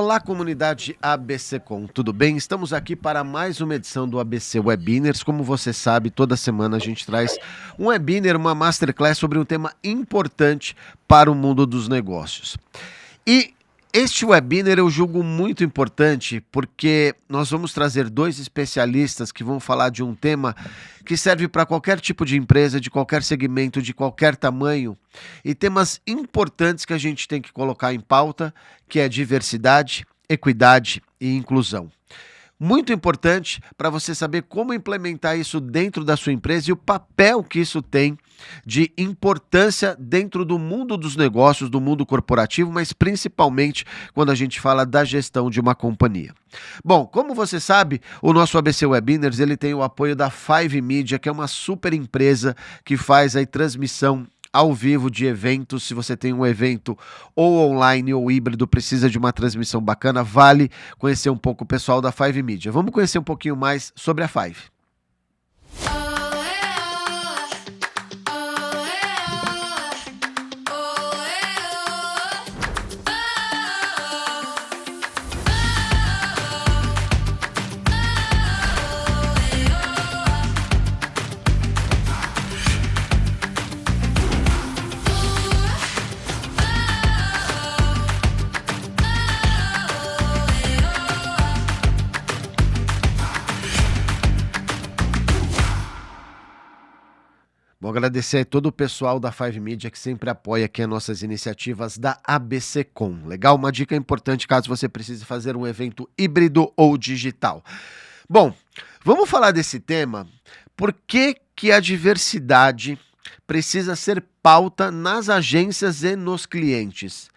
Olá, comunidade ABCcom, tudo bem? Estamos aqui para mais uma edição do ABC Webinars. Como você sabe, toda semana a gente traz um webinar, uma masterclass sobre um tema importante para o mundo dos negócios. E este webinar eu julgo muito importante porque nós vamos trazer dois especialistas que vão falar de um tema que serve para qualquer tipo de empresa, de qualquer segmento, de qualquer tamanho, e temas importantes que a gente tem que colocar em pauta, que é diversidade, equidade e inclusão. Muito importante para você saber como implementar isso dentro da sua empresa e o papel que isso tem de importância dentro do mundo dos negócios, do mundo corporativo, mas principalmente quando a gente fala da gestão de uma companhia. Bom, como você sabe, o nosso ABC Webinars ele tem o apoio da Five Media, que é uma super empresa que faz aí transmissão ao vivo de eventos. Se você tem um evento ou online ou híbrido, precisa de uma transmissão bacana, vale conhecer um pouco o pessoal da Five Media. Vamos conhecer um pouquinho mais sobre a Five. Vou agradecer a todo o pessoal da Five Media que sempre apoia aqui as nossas iniciativas da ABCcom. Legal? Uma dica importante caso você precise fazer um evento híbrido ou digital. Bom, vamos falar desse tema. Por que a diversidade precisa ser pauta nas agências e nos clientes?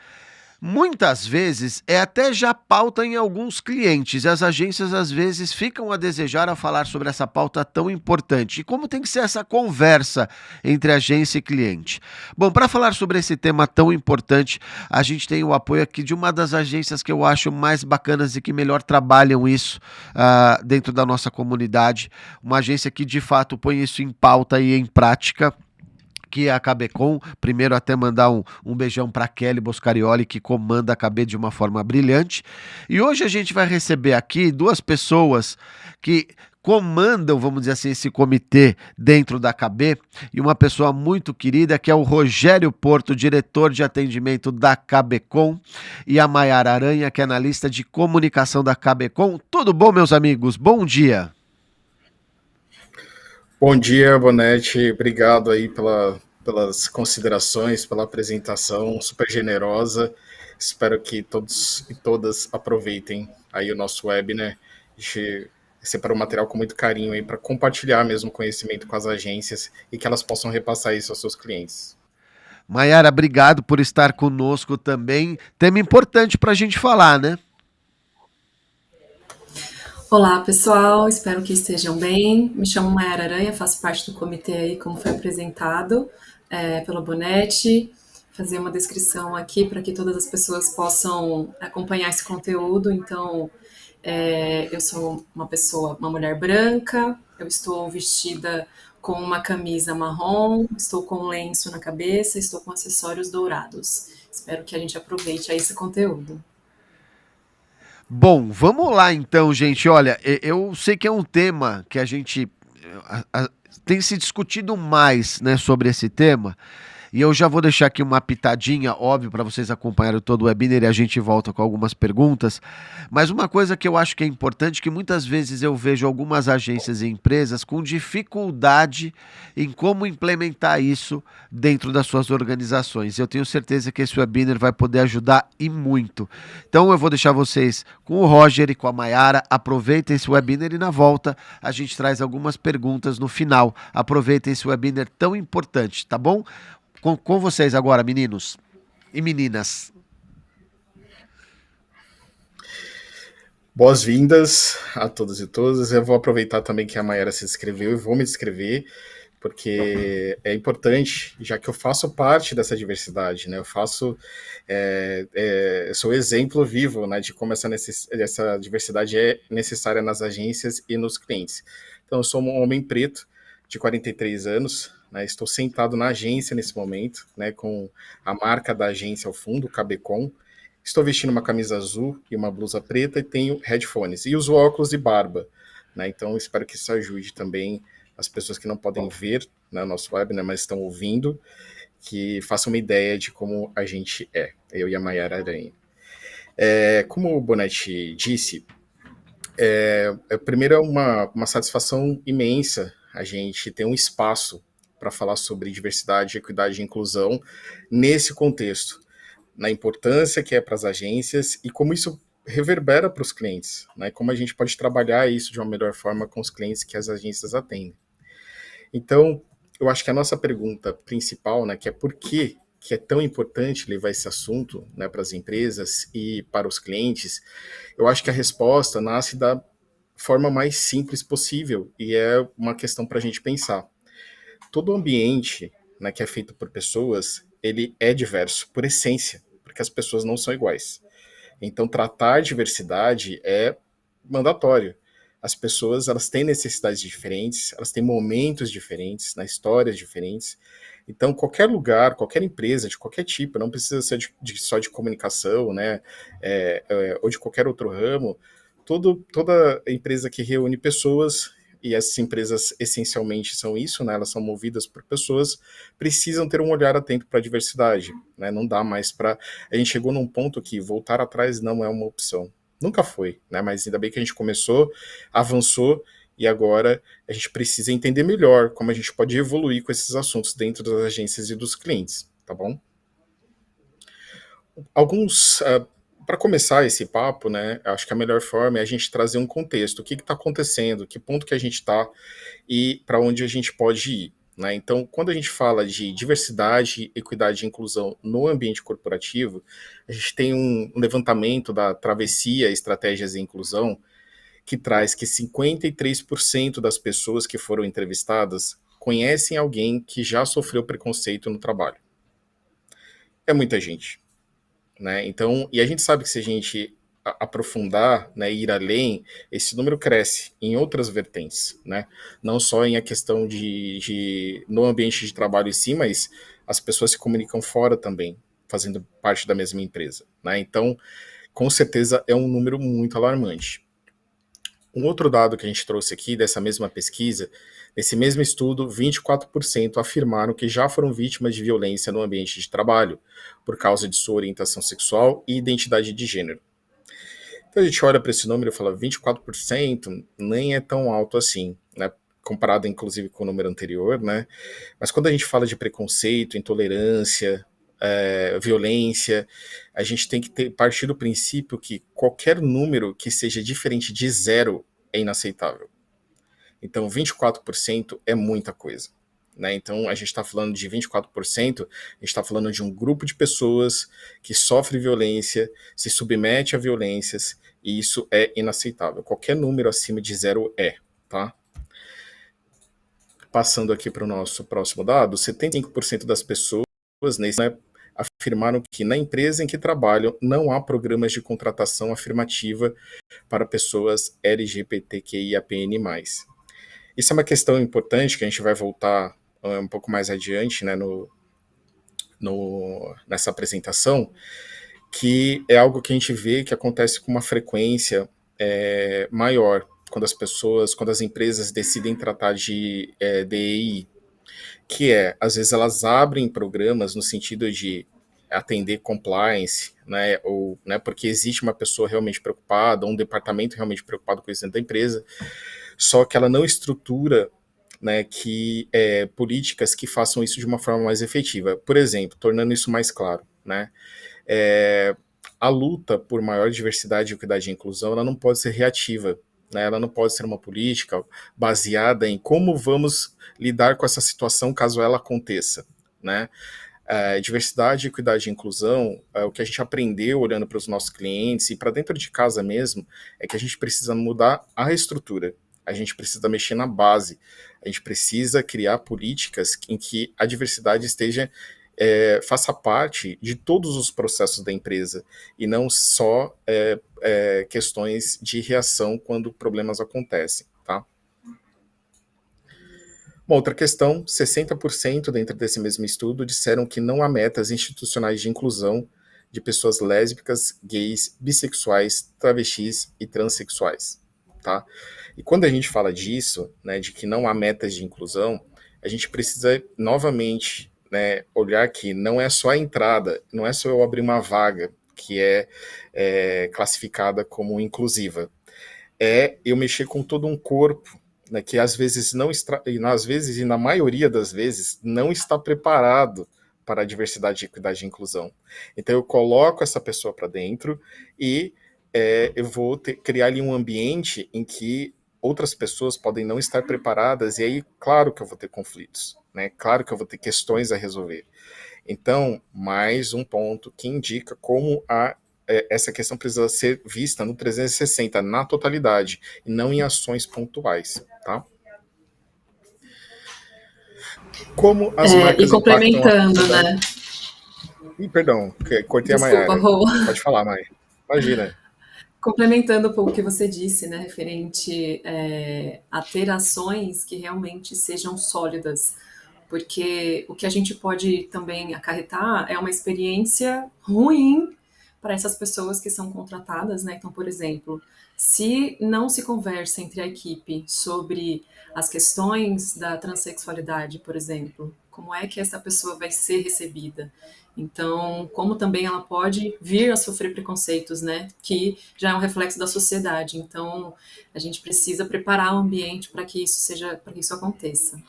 Muitas vezes é até já pauta em alguns clientes, e as agências às vezes ficam a desejar a falar sobre essa pauta tão importante. E como tem que ser essa conversa entre agência e cliente? Bom, para falar sobre esse tema tão importante, a gente tem o apoio aqui de uma das agências que eu acho mais bacanas e que melhor trabalham isso dentro da nossa comunidade. Uma agência que de fato põe isso em pauta e em prática, que é a KBcom. Primeiro até mandar um beijão para Kelly Boscarioli, que comanda a KB de uma forma brilhante. E hoje a gente vai receber aqui duas pessoas que comandam, vamos dizer assim, esse comitê dentro da KB, e uma pessoa muito querida que é o Rogério Porto, diretor de atendimento da KBcom, e a Maiara Aranha, que é analista de comunicação da KBcom. Tudo bom, meus amigos? Bom dia! Bom dia, Bonetti. Obrigado aí pelas considerações, pela apresentação super generosa. Espero que todos e todas aproveitem aí o nosso webinar. A gente separou um material com muito carinho aí para compartilhar mesmo conhecimento com as agências e que elas possam repassar isso aos seus clientes. Maiara, obrigado por estar conosco também. Tema importante para a gente falar, né? Olá, pessoal, espero que estejam bem. Me chamo Maiara Aranha, faço parte do comitê aí, como foi apresentado pelo Bonetti. Fazer uma descrição aqui para que todas as pessoas possam acompanhar esse conteúdo. Então, eu sou uma mulher branca, eu estou vestida com uma camisa marrom, estou com um lenço na cabeça, estou com acessórios dourados. Espero que a gente aproveite aí esse conteúdo. Bom, vamos lá então, gente. Olha, eu sei que é um tema que a gente tem se discutido mais, né, sobre esse tema. E eu já vou deixar aqui uma pitadinha, óbvio, para vocês acompanharem todo o webinar e a gente volta com algumas perguntas. Mas uma coisa que eu acho que é importante, que muitas vezes eu vejo algumas agências e empresas com dificuldade em como implementar isso dentro das suas organizações. Eu tenho certeza que esse webinar vai poder ajudar e muito. Então eu vou deixar vocês com o Roger e com a Maiara. Aproveitem esse webinar e na volta a gente traz algumas perguntas no final. Aproveitem esse webinar tão importante, tá bom? Com vocês agora, meninos e meninas. Boas-vindas a todos e todas. Eu vou aproveitar também que a Maiara se inscreveu e vou me descrever, porque é importante, já que eu faço parte dessa diversidade, né? Eu sou exemplo vivo, né, de como essa diversidade é necessária nas agências e nos clientes. Então, eu sou um homem preto de 43 anos, né, estou sentado na agência nesse momento, né, com a marca da agência ao fundo, KBcom, estou vestindo uma camisa azul e uma blusa preta e tenho headphones. E uso óculos e barba, né? Então, espero que isso ajude também as pessoas que não podem ver, né, nosso web, né, mas estão ouvindo, que façam uma ideia de como a gente é, eu e a Mayara Aranha. Como o Bonetti disse, primeiro é uma satisfação imensa a gente ter um espaço para falar sobre diversidade, equidade e inclusão nesse contexto, na importância que é para as agências e como isso reverbera para os clientes, né? Como a gente pode trabalhar isso de uma melhor forma com os clientes que as agências atendem. Então, eu acho que a nossa pergunta principal, né, que é por que é tão importante levar esse assunto, né, para as empresas e para os clientes, eu acho que a resposta nasce da forma mais simples possível e é uma questão para a gente pensar. Todo ambiente, né, que é feito por pessoas, ele é diverso por essência, porque as pessoas não são iguais. Então, tratar diversidade é mandatório. As pessoas, elas têm necessidades diferentes, elas têm momentos diferentes, né, histórias diferentes. Então, qualquer lugar, qualquer empresa, de qualquer tipo, não precisa ser só de comunicação, né, ou de qualquer outro ramo, toda empresa que reúne pessoas, e essas empresas essencialmente são isso, né, elas são movidas por pessoas, precisam ter um olhar atento para a diversidade, né, não dá mais para... A gente chegou num ponto que voltar atrás não é uma opção. Nunca foi, né, mas ainda bem que a gente começou, avançou, e agora a gente precisa entender melhor como a gente pode evoluir com esses assuntos dentro das agências e dos clientes, tá bom? Para começar esse papo, né, acho que a melhor forma é a gente trazer um contexto, o que está acontecendo, que ponto que a gente está e para onde a gente pode ir. Né? Então, quando a gente fala de diversidade, equidade e inclusão no ambiente corporativo, a gente tem um levantamento da Travessia Estratégias e Inclusão, que traz que 53% das pessoas que foram entrevistadas conhecem alguém que já sofreu preconceito no trabalho. É muita gente. Né? Então, e a gente sabe que se a gente aprofundar, né, ir além, esse número cresce em outras vertentes, né? Não só em a questão no ambiente de trabalho em si, mas as pessoas se comunicam fora também, fazendo parte da mesma empresa, né? Então, com certeza é um número muito alarmante. Um outro dado que a gente trouxe aqui dessa mesma pesquisa, nesse mesmo estudo, 24% afirmaram que já foram vítimas de violência no ambiente de trabalho, por causa de sua orientação sexual e identidade de gênero. Então a gente olha para esse número e fala 24%, nem é tão alto assim, né? Comparado inclusive com o número anterior, né? Mas quando a gente fala de preconceito, intolerância, violência, a gente tem que partir do princípio que qualquer número que seja diferente de zero é inaceitável. Então, 24% é muita coisa. Né? Então, a gente está falando de 24%, a gente está falando de um grupo de pessoas que sofre violência, se submete a violências, e isso é inaceitável. Qualquer número acima de zero é, tá? Passando aqui para o nosso próximo dado, 75% das pessoas nesse, né, afirmaram que na empresa em que trabalham não há programas de contratação afirmativa para pessoas LGBTQIAPN+. Isso é uma questão importante que a gente vai voltar um pouco mais adiante, né, nessa apresentação, que é algo que a gente vê que acontece com uma frequência maior quando as empresas decidem tratar de DEI, que às vezes elas abrem programas no sentido de atender compliance, né, ou, né, porque existe uma pessoa realmente preocupada, um departamento realmente preocupado com isso dentro da empresa, só que ela não estrutura, né, políticas que façam isso de uma forma mais efetiva. Por exemplo, tornando isso mais claro, né, a luta por maior diversidade, equidade e inclusão, ela não pode ser reativa, né, ela não pode ser uma política baseada em como vamos lidar com essa situação caso ela aconteça, né. Diversidade, equidade e inclusão, o que a gente aprendeu olhando para os nossos clientes e para dentro de casa mesmo, é que a gente precisa mudar a estrutura, a gente precisa mexer na base, a gente precisa criar políticas em que a diversidade faça parte de todos os processos da empresa e não só questões de reação quando problemas acontecem, tá? Uma outra questão, 60% dentro desse mesmo estudo disseram que não há metas institucionais de inclusão de pessoas lésbicas, gays, bissexuais, travestis e transexuais, tá? E quando a gente fala disso, né, de que não há metas de inclusão, a gente precisa novamente, né, olhar que não é só a entrada, não é só eu abrir uma vaga que é classificada como inclusiva, é eu mexer com todo um corpo, né, que às vezes não está, e às vezes e na maioria das vezes não está preparado para a diversidade, equidade e inclusão. Então eu coloco essa pessoa para dentro e eu vou criar ali um ambiente em que outras pessoas podem não estar preparadas, e aí claro que eu vou ter conflitos, né? Claro que eu vou ter questões a resolver. Então, mais um ponto que indica como essa questão precisa ser vista no 360, na totalidade, e não em ações pontuais, tá? Como as E marcas impactam a complementando, sociedade... né? Ih, perdão, cortei a Desculpa, Mayara. Rô. Pode falar, Mai. Imagina. Complementando um pouco o que você disse, né, referente a ter ações que realmente sejam sólidas, porque o que a gente pode também acarretar é uma experiência ruim para essas pessoas que são contratadas, né? Então, por exemplo, se não se conversa entre a equipe sobre as questões da transexualidade, por exemplo, como é que essa pessoa vai ser recebida? Então, como também ela pode vir a sofrer preconceitos, né? Que já é um reflexo da sociedade. Então, a gente precisa preparar o ambiente para que isso seja, para que isso aconteça.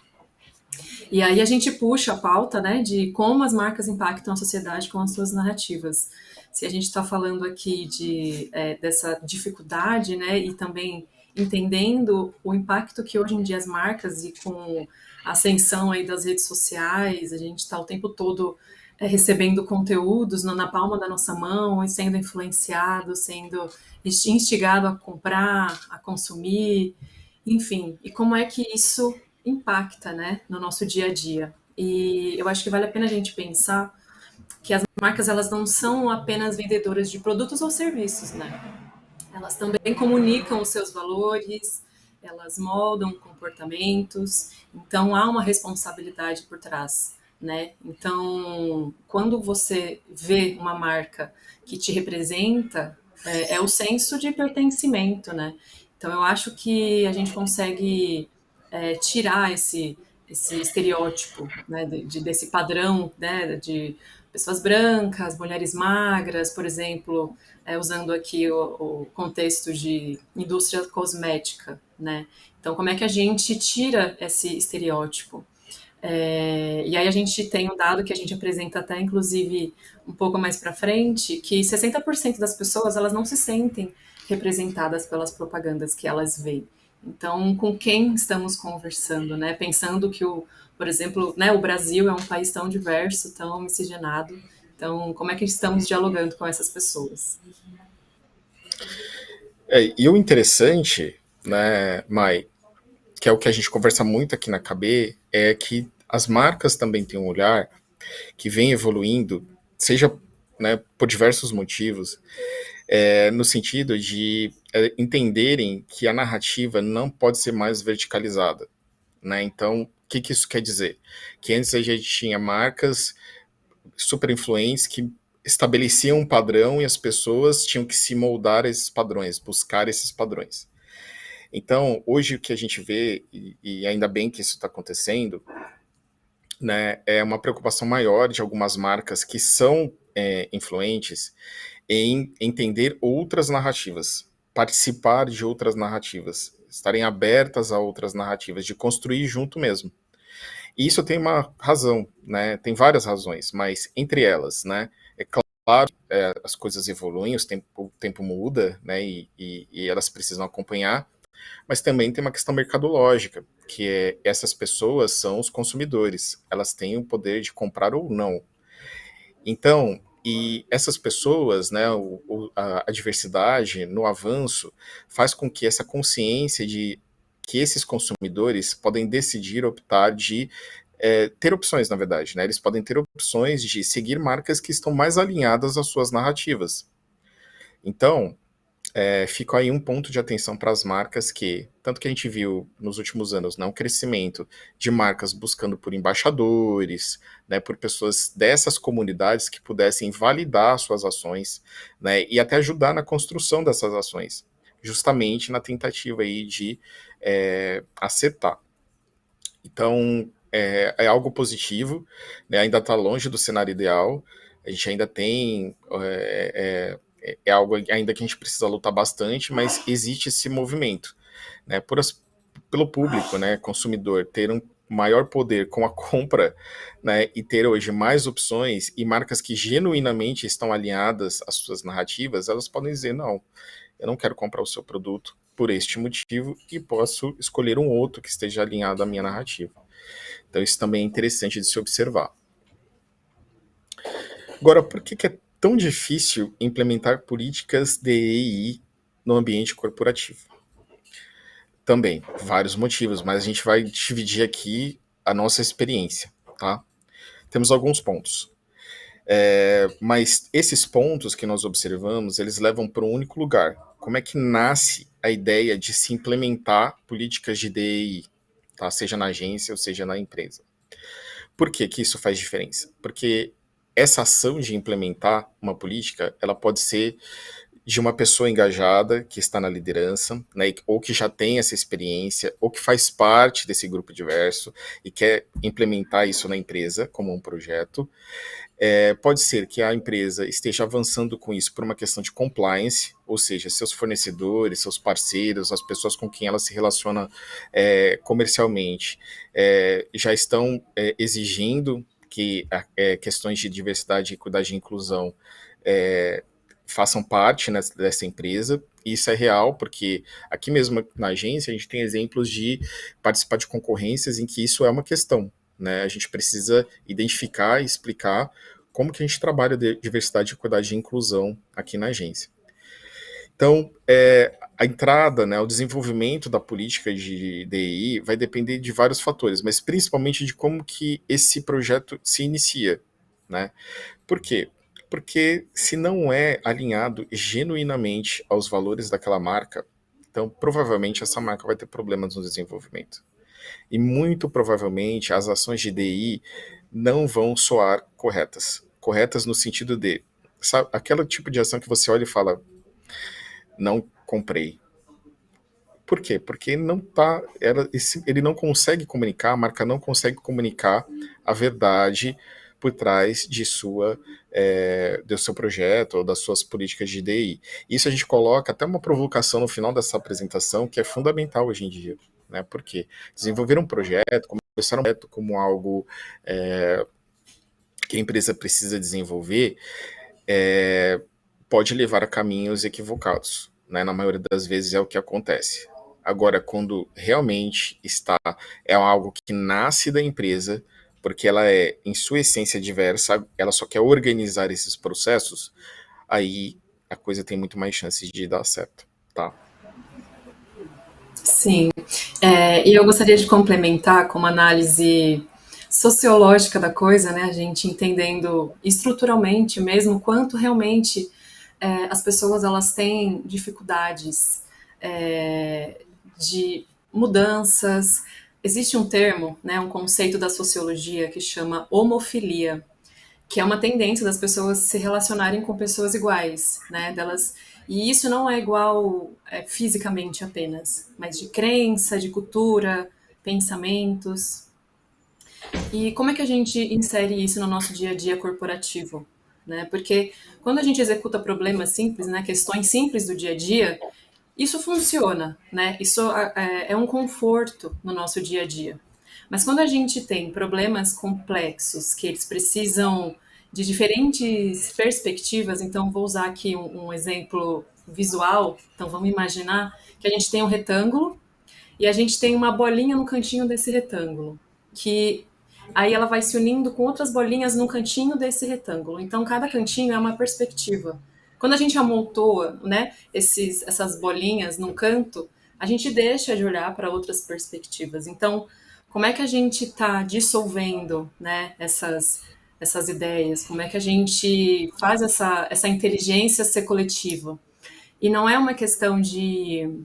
E aí a gente puxa a pauta, né, de como as marcas impactam a sociedade com as suas narrativas. Se a gente está falando aqui dessa dificuldade, né, e também entendendo o impacto que hoje em dia as marcas e com a ascensão aí das redes sociais, a gente está o tempo todo recebendo conteúdos na palma da nossa mão e sendo influenciado, sendo instigado a comprar, a consumir, enfim. E como é que isso impacta, né, no nosso dia a dia? E eu acho que vale a pena a gente pensar que as marcas elas não são apenas vendedoras de produtos ou serviços, né? Elas também comunicam os seus valores, elas moldam comportamentos, então há uma responsabilidade por trás, né? Então, quando você vê uma marca que te representa, é o senso de pertencimento, né? Então, eu acho que a gente consegue tirar esse estereótipo, né, desse padrão, né, de pessoas brancas, mulheres magras, por exemplo, usando aqui o contexto de indústria cosmética, né? Então, como é que a gente tira esse estereótipo? E aí a gente tem um dado que a gente apresenta até, inclusive, um pouco mais para frente, que 60% das pessoas elas não se sentem representadas pelas propagandas que elas veem. Então, com quem estamos conversando, né? Pensando que, por exemplo, né, o Brasil é um país tão diverso, tão miscigenado. Então, como é que estamos dialogando com essas pessoas? E o interessante, né, Mai, que é o que a gente conversa muito aqui na KB, é que as marcas também têm um olhar que vem evoluindo, seja, né, por diversos motivos, no sentido de entenderem que a narrativa não pode ser mais verticalizada, né? Então, o que isso quer dizer? Que antes a gente tinha marcas super influentes que estabeleciam um padrão e as pessoas tinham que se moldar a esses padrões, buscar esses padrões. Então, hoje o que a gente vê, e ainda bem que isso está acontecendo, né, é uma preocupação maior de algumas marcas que são influentes em entender outras narrativas, participar de outras narrativas, estarem abertas a outras narrativas, de construir junto mesmo. E isso tem uma razão, né? Tem várias razões, mas entre elas, né? É claro, as coisas evoluem, o tempo muda, né? E elas precisam acompanhar, mas também tem uma questão mercadológica, que essas pessoas são os consumidores, elas têm o poder de comprar ou não. Então, e essas pessoas, né, a diversidade no avanço faz com que essa consciência de que esses consumidores podem decidir optar de ter opções, na verdade, né? Eles podem ter opções de seguir marcas que estão mais alinhadas às suas narrativas. Então, fica aí um ponto de atenção para as marcas que, tanto que a gente viu nos últimos anos, né, um crescimento de marcas buscando por embaixadores, né, por pessoas dessas comunidades que pudessem validar suas ações, né, e até ajudar na construção dessas ações, justamente na tentativa aí de acertar. Então, é algo positivo, né, ainda está longe do cenário ideal, a gente ainda tem algo ainda que a gente precisa lutar bastante, mas existe esse movimento, né, pelo público, né, consumidor, ter um maior poder com a compra, né, e ter hoje mais opções e marcas que genuinamente estão alinhadas às suas narrativas, elas podem dizer, não, eu não quero comprar o seu produto por este motivo e posso escolher um outro que esteja alinhado à minha narrativa. Então isso também é interessante de se observar. Agora, por que é tão difícil implementar políticas de EI no ambiente corporativo? Também, vários motivos, mas a gente vai dividir aqui a nossa experiência, tá? Temos alguns pontos. Mas esses pontos que nós observamos, eles levam para um único lugar. Como é que nasce a ideia de se implementar políticas de DEI, tá? Seja na agência ou seja na empresa? Por que isso faz diferença? Porque essa ação de implementar uma política, ela pode ser de uma pessoa engajada que está na liderança, né, ou que já tem essa experiência, ou que faz parte desse grupo diverso e quer implementar isso na empresa como um projeto. Pode ser que a empresa esteja avançando com isso por uma questão de compliance, ou seja, seus fornecedores, seus parceiros, as pessoas com quem ela se relaciona comercialmente, já estão exigindo que questões de diversidade, equidade e inclusão façam parte, né, dessa empresa. E isso é real, porque aqui mesmo na agência a gente tem exemplos de participar de concorrências em que isso é uma questão, né? A gente precisa identificar e explicar como que a gente trabalha de diversidade, equidade e inclusão aqui na agência. Então, a entrada, né, o desenvolvimento da política de DEI vai depender de vários fatores, mas principalmente de como que esse projeto se inicia, né? Por quê? Porque se não é alinhado genuinamente aos valores daquela marca, então provavelmente essa marca vai ter problemas no desenvolvimento. E muito provavelmente as ações de DI não vão soar corretas. Corretas no sentido de, sabe, aquele tipo de ação que você olha e fala, não comprei. Por quê? Porque não tá, ele não consegue comunicar, a marca não consegue comunicar a verdade por trás do seu projeto ou das suas políticas de DI. Isso a gente coloca até uma provocação no final dessa apresentação que é fundamental hoje em dia. Né? Porque desenvolver um projeto, começar um projeto como algo que a empresa precisa desenvolver, pode levar a caminhos equivocados. Né? Na maioria das vezes é o que acontece. Agora, quando realmente é algo que nasce da empresa, porque ela é, em sua essência, diversa, ela só quer organizar esses processos, aí a coisa tem muito mais chances de dar certo, tá? Sim, e eu gostaria de complementar com uma análise sociológica da coisa, né, a gente entendendo estruturalmente mesmo quanto realmente as pessoas elas têm dificuldades de mudanças. Existe um termo, né, um conceito da sociologia que chama homofilia, que é uma tendência das pessoas se relacionarem com pessoas iguais, né, delas, e isso não é igual fisicamente apenas, mas de crença, de cultura, pensamentos. E como é que a gente insere isso no nosso dia a dia corporativo? Né? Porque quando a gente executa problemas simples, né, questões simples do dia a dia, isso funciona, né? Isso é um conforto no nosso dia a dia. Mas quando a gente tem problemas complexos, que eles precisam de diferentes perspectivas, então vou usar aqui um exemplo visual. Então vamos imaginar que a gente tem um retângulo e a gente tem uma bolinha no cantinho desse retângulo, que aí ela vai se unindo com outras bolinhas no cantinho desse retângulo. Então cada cantinho é uma perspectiva. Quando a gente amontoa, né, essas bolinhas num canto, a gente deixa de olhar para outras perspectivas. Então, como é que a gente está dissolvendo, né, essas ideias? Como é que a gente faz essa inteligência ser coletiva? E não é uma questão de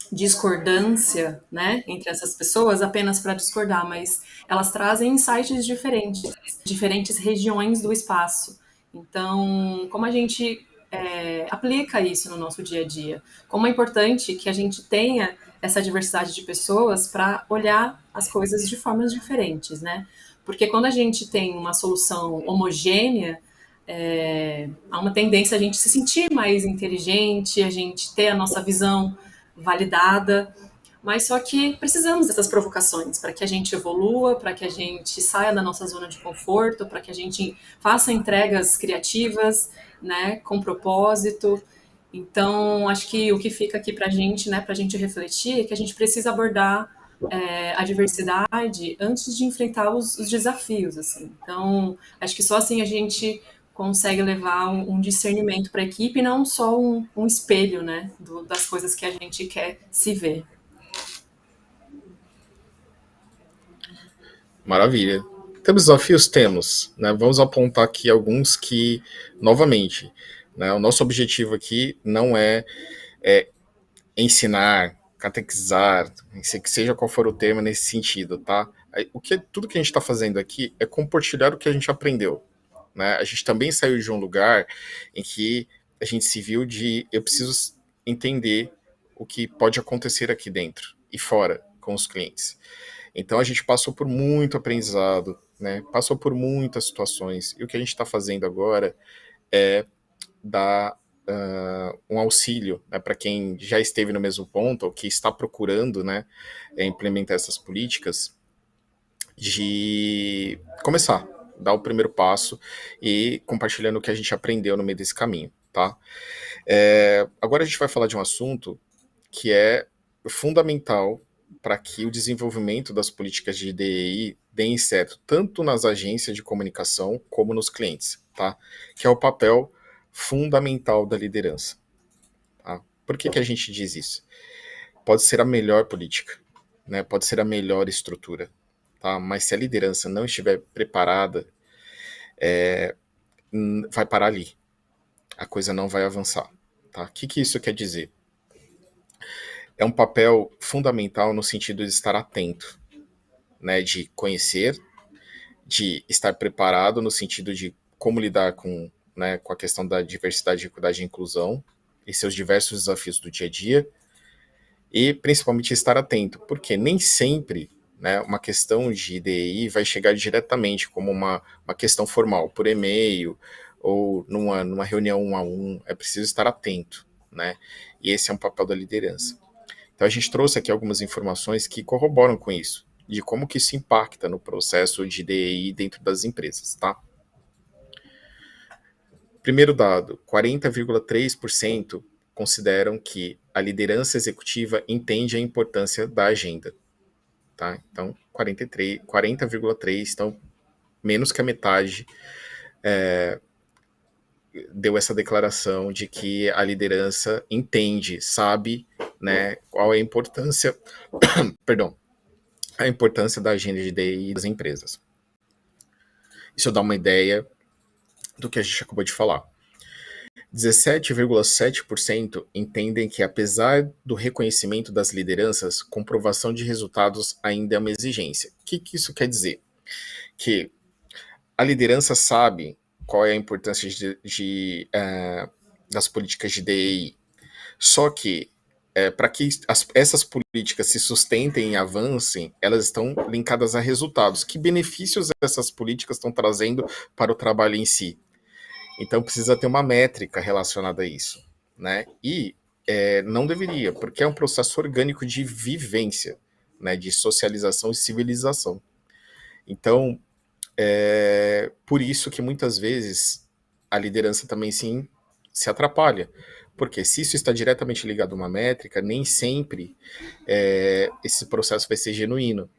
discordância, né, entre essas pessoas apenas para discordar, mas elas trazem insights diferentes, diferentes regiões do espaço. Então, como a gente aplica isso no nosso dia a dia? Como é importante que a gente tenha essa diversidade de pessoas para olhar as coisas de formas diferentes, né? Porque quando a gente tem uma solução homogênea, há uma tendência a gente se sentir mais inteligente, a gente ter a nossa visão validada, mas só que precisamos dessas provocações para que a gente evolua, para que a gente saia da nossa zona de conforto, para que a gente faça entregas criativas, né, com propósito. Então, acho que o que fica aqui para a gente, né, para a gente refletir, é que a gente precisa abordar a diversidade antes de enfrentar os desafios, assim. Então, acho que só assim a gente consegue levar um discernimento para a equipe, e não só um espelho, né, das coisas que a gente quer se ver. Maravilha. Temos desafios? Temos. Né? Vamos apontar aqui alguns que, novamente, né, o nosso objetivo aqui não é ensinar, catequizar, que seja qual for o termo nesse sentido, tá? Tudo que a gente está fazendo aqui é compartilhar o que a gente aprendeu. Né? A gente também saiu de um lugar em que a gente se viu de eu preciso entender o que pode acontecer aqui dentro e fora com os clientes. Então a gente passou por muito aprendizado, né? Passou por muitas situações, e o que a gente está fazendo agora é dar um auxílio, né, para quem já esteve no mesmo ponto ou que está procurando, né, implementar essas políticas, de começar, dar o primeiro passo e compartilhando o que a gente aprendeu no meio desse caminho, tá? Agora a gente vai falar de um assunto que é fundamental para que o desenvolvimento das políticas de DEI deem certo, tanto nas agências de comunicação como nos clientes, tá? Que é o papel fundamental da liderança. Tá? Por que a gente diz isso? Pode ser a melhor política, né? Pode ser a melhor estrutura, tá? Mas se a liderança não estiver preparada, vai parar ali. A coisa não vai avançar. Tá? O que isso quer dizer? É um papel fundamental no sentido de estar atento, né? De conhecer, de estar preparado no sentido de como lidar com, né, com a questão da diversidade, equidade e inclusão e seus diversos desafios do dia a dia, e principalmente estar atento, porque nem sempre, né, uma questão de DEI vai chegar diretamente como uma questão formal, por e-mail ou numa reunião 1 a 1, é preciso estar atento, né, e esse é um papel da liderança. Então a gente trouxe aqui algumas informações que corroboram com isso, de como que isso impacta no processo de DEI dentro das empresas, tá? Primeiro dado, 40,3% consideram que a liderança executiva entende a importância da agenda. Tá? Então, 40,3%, então menos que a metade deu essa declaração de que a liderança entende, sabe, né, qual é a importância, perdão, a importância da agenda de DI das empresas. Isso dá uma ideia do que a gente acabou de falar. 17,7% entendem que, apesar do reconhecimento das lideranças, comprovação de resultados ainda é uma exigência. O que isso quer dizer? Que a liderança sabe qual é a importância das políticas de DEI, só que para que essas políticas se sustentem e avancem, elas estão linkadas a resultados. Que benefícios essas políticas estão trazendo para o trabalho em si? Então precisa ter uma métrica relacionada a isso, né? E não deveria, porque é um processo orgânico de vivência, né? De socialização e civilização. Então, por isso que muitas vezes a liderança também sim se atrapalha, porque se isso está diretamente ligado a uma métrica, nem sempre esse processo vai ser genuíno.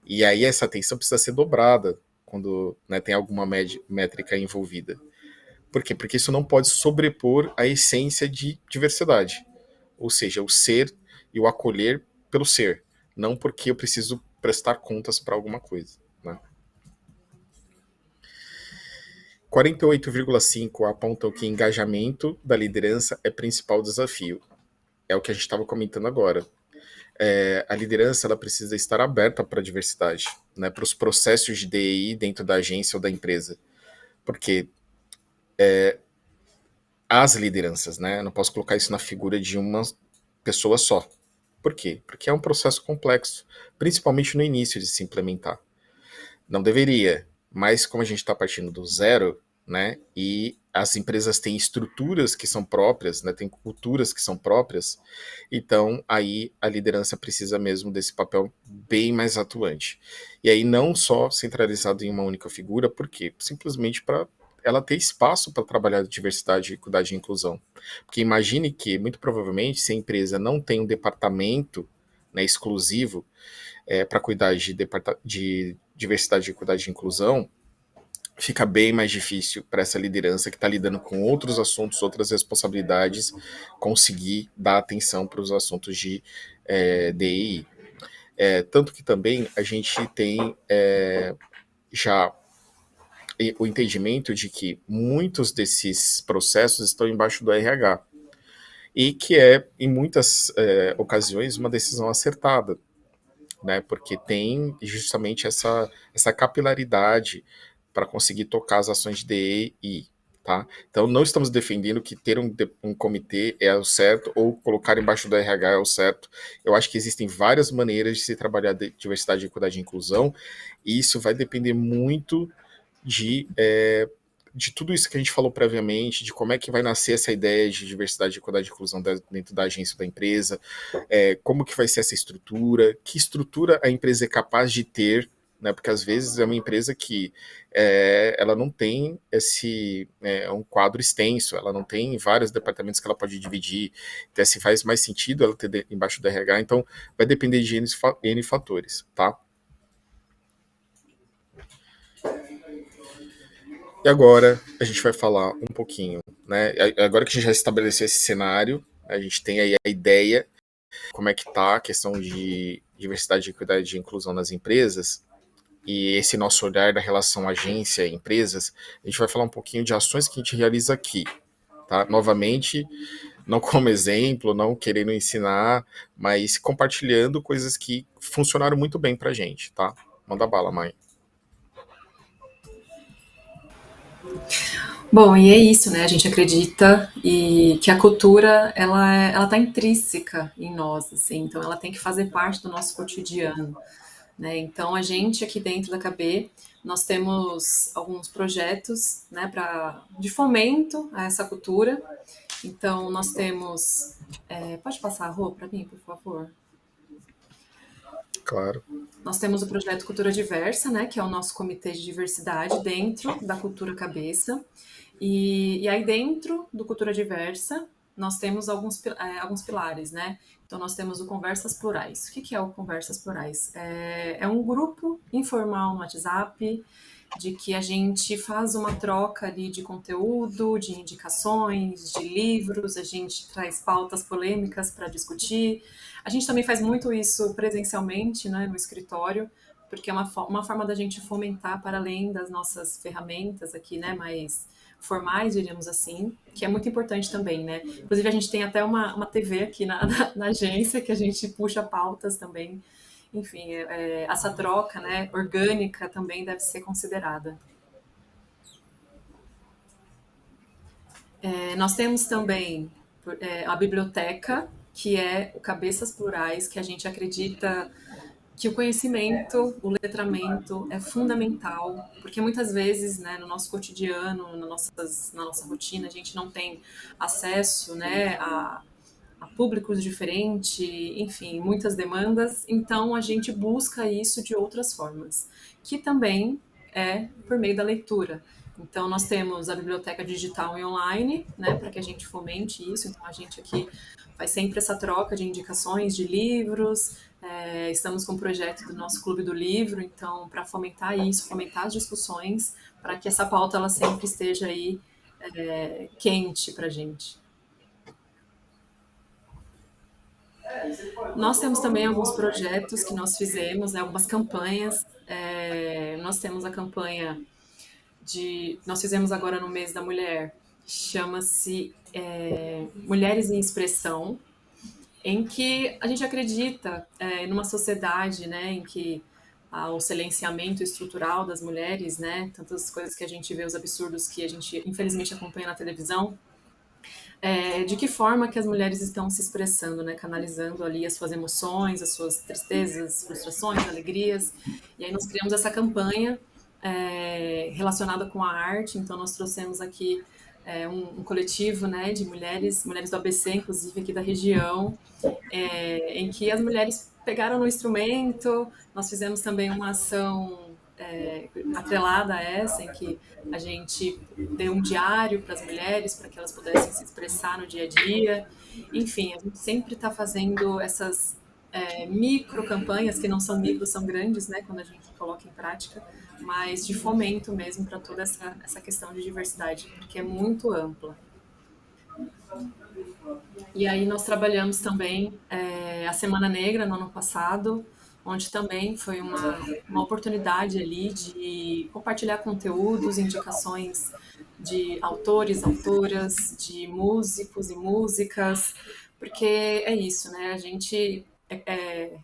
E aí essa atenção precisa ser dobrada quando, né, tem alguma métrica envolvida. Por quê? Porque isso não pode sobrepor a essência de diversidade. Ou seja, o ser e o acolher pelo ser. Não porque eu preciso prestar contas para alguma coisa. Né? 48,5 apontam que engajamento da liderança é principal desafio. É o que a gente estava comentando agora. A liderança ela precisa estar aberta para a diversidade, né, para os processos de DEI dentro da agência ou da empresa. Porque as lideranças, né, eu não posso colocar isso na figura de uma pessoa só. Por quê? Porque é um processo complexo, principalmente no início de se implementar. Não deveria, mas como a gente está partindo do zero, né, e as empresas têm estruturas que são próprias, né, têm culturas que são próprias, então aí a liderança precisa mesmo desse papel bem mais atuante. E aí não só centralizado em uma única figura, por quê? Simplesmente para ela ter espaço para trabalhar diversidade, equidade e inclusão. Porque imagine que, muito provavelmente, se a empresa não tem um departamento, né, exclusivo para cuidar de diversidade, equidade e inclusão, fica bem mais difícil para essa liderança que está lidando com outros assuntos, outras responsabilidades, conseguir dar atenção para os assuntos de DEI. Tanto que também a gente tem já o entendimento de que muitos desses processos estão embaixo do RH, e que é, em muitas ocasiões, uma decisão acertada, né, porque tem justamente essa capilaridade para conseguir tocar as ações de DEI, tá? Então não estamos defendendo que ter um comitê é o certo ou colocar embaixo do RH é o certo. Eu acho que existem várias maneiras de se trabalhar diversidade, equidade e inclusão, e isso vai depender muito de tudo isso que a gente falou previamente, de como é que vai nascer essa ideia de diversidade, equidade e inclusão dentro da agência da empresa, como que vai ser essa estrutura, que estrutura a empresa é capaz de ter, né, porque às vezes é uma empresa que ela não tem um quadro extenso, ela não tem vários departamentos que ela pode dividir, então se faz mais sentido ela ter embaixo do RH, então vai depender de N fatores, tá? E agora a gente vai falar um pouquinho, né? Agora que a gente já estabeleceu esse cenário, a gente tem aí a ideia como é que está a questão de diversidade, equidade e inclusão nas empresas, e esse nosso olhar da relação agência e empresas, a gente vai falar um pouquinho de ações que a gente realiza aqui, tá? Novamente, não como exemplo, não querendo ensinar, mas compartilhando coisas que funcionaram muito bem pra gente, tá? Manda bala, mãe. Bom, e é isso, né? A gente acredita e que a cultura ela está intrínseca em nós, assim, então ela tem que fazer parte do nosso cotidiano, né? Então a gente aqui dentro da KB nós temos alguns projetos, né, de fomento a essa cultura. Então nós temos, pode passar a roupa para mim, por favor? Claro. Nós temos o projeto Cultura Diversa, né, que é o nosso comitê de diversidade dentro da Cultura Cabeça. E aí dentro do Cultura Diversa, nós temos alguns pilares, né? Então nós temos o Conversas Plurais. O que é o Conversas Plurais? É um grupo informal no WhatsApp, de que a gente faz uma troca ali de conteúdo, de indicações, de livros, a gente traz pautas polêmicas para discutir. A gente também faz muito isso presencialmente, né, no escritório, porque é uma forma da gente fomentar para além das nossas ferramentas aqui, né, mais formais, diríamos assim, que é muito importante também, né? Inclusive, a gente tem até uma TV aqui na agência que a gente puxa pautas também. Enfim, essa troca, né, orgânica também deve ser considerada. Nós temos também a biblioteca, que é o Cabeças Plurais, que a gente acredita que o conhecimento, o letramento é fundamental, porque muitas vezes, né, no nosso cotidiano, na nossa rotina, a gente não tem acesso, né, a públicos diferentes, enfim, muitas demandas, então a gente busca isso de outras formas, que também é por meio da leitura. Então, nós temos a biblioteca digital e online, né, para que a gente fomente isso. Então, a gente aqui faz sempre essa troca de indicações de livros. Estamos com um projeto do nosso Clube do Livro, então, para fomentar isso, fomentar as discussões, para que essa pauta ela sempre esteja aí quente para a gente. Nós temos também alguns projetos que nós fizemos, né, algumas campanhas. Nós temos a campanha nós fizemos agora no mês da mulher, chama-se Mulheres em Expressão, em que a gente acredita numa sociedade, né, em que o silenciamento estrutural das mulheres, né, tantas coisas que a gente vê, os absurdos que a gente infelizmente acompanha na televisão, de que forma que as mulheres estão se expressando, né, canalizando ali as suas emoções, as suas tristezas, frustrações, alegrias. E aí nós criamos essa campanha relacionada com a arte. Então nós trouxemos aqui um coletivo, né, de mulheres do ABC, inclusive aqui da região, em que as mulheres pegaram no instrumento. Nós fizemos também uma ação atrelada a essa, em que a gente deu um diário para as mulheres, para que elas pudessem se expressar no dia a dia. Enfim, a gente sempre está fazendo essas micro campanhas, que não são micro, são grandes, né, quando a gente coloca em prática, mas de fomento mesmo para toda essa questão de diversidade, porque é muito ampla. E aí nós trabalhamos também a Semana Negra no ano passado, onde também foi uma oportunidade ali de compartilhar conteúdos, indicações de autores, autoras, de músicos e músicas, porque é isso, né? A gente,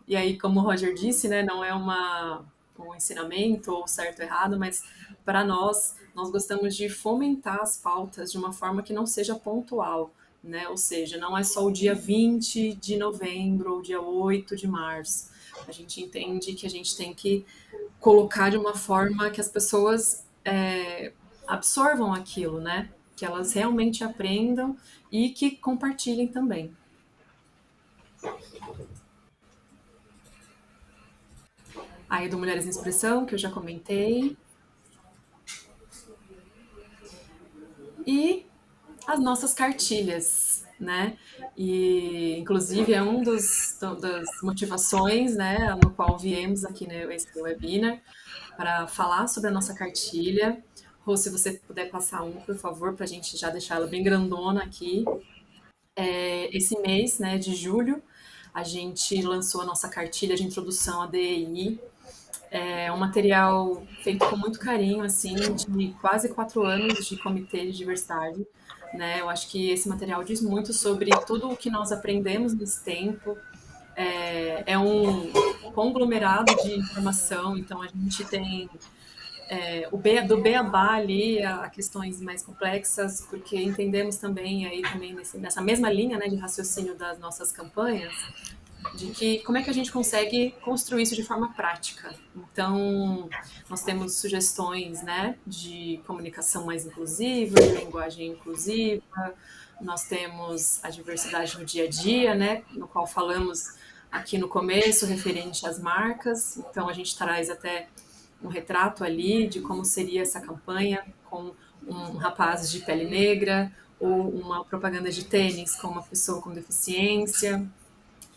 e aí como o Roger disse, né, não é um ensinamento ou certo ou errado, mas para nós gostamos de fomentar as pautas de uma forma que não seja pontual, né? Ou seja, não é só o dia 20 de novembro ou dia 8 de março. A gente entende que a gente tem que colocar de uma forma que as pessoas absorvam aquilo, né? Que elas realmente aprendam e que compartilhem também. Aí do Mulheres em Expressão, que eu já comentei. E as nossas cartilhas, né? E, inclusive, é das motivações, né, no qual viemos aqui nesse webinar, para falar sobre a nossa cartilha. Rô, se você puder passar por favor, para a gente já deixar ela bem grandona aqui. Esse mês, né, de julho, a gente lançou a nossa cartilha de introdução à DEI. É um material feito com muito carinho, assim, de quase 4 anos de comitê de diversidade, né? Eu acho que esse material diz muito sobre tudo o que nós aprendemos nesse tempo. É um conglomerado de informação, então a gente tem do beabá ali a questões mais complexas, porque entendemos também aí também nessa mesma linha, né, de raciocínio das nossas campanhas, de que como é que a gente consegue construir isso de forma prática. Então, nós temos sugestões, né, de comunicação mais inclusiva, de linguagem inclusiva, nós temos a diversidade no dia a dia, né, no qual falamos aqui no começo, referente às marcas. Então, a gente traz até um retrato ali de como seria essa campanha com um rapaz de pele negra ou uma propaganda de tênis com uma pessoa com deficiência.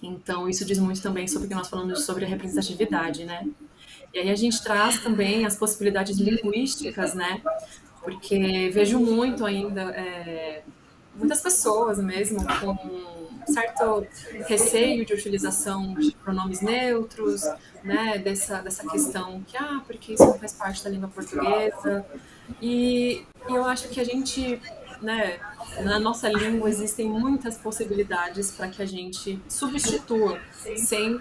Então, isso diz muito também sobre o que nós falamos sobre a representatividade, né? E aí a gente traz também as possibilidades linguísticas, né? Porque vejo muito ainda, muitas pessoas mesmo com um certo receio de utilização de pronomes neutros, né? Dessa questão que, porque isso não faz parte da língua portuguesa. E eu acho que a gente, né, na nossa língua existem muitas possibilidades para que a gente substitua sem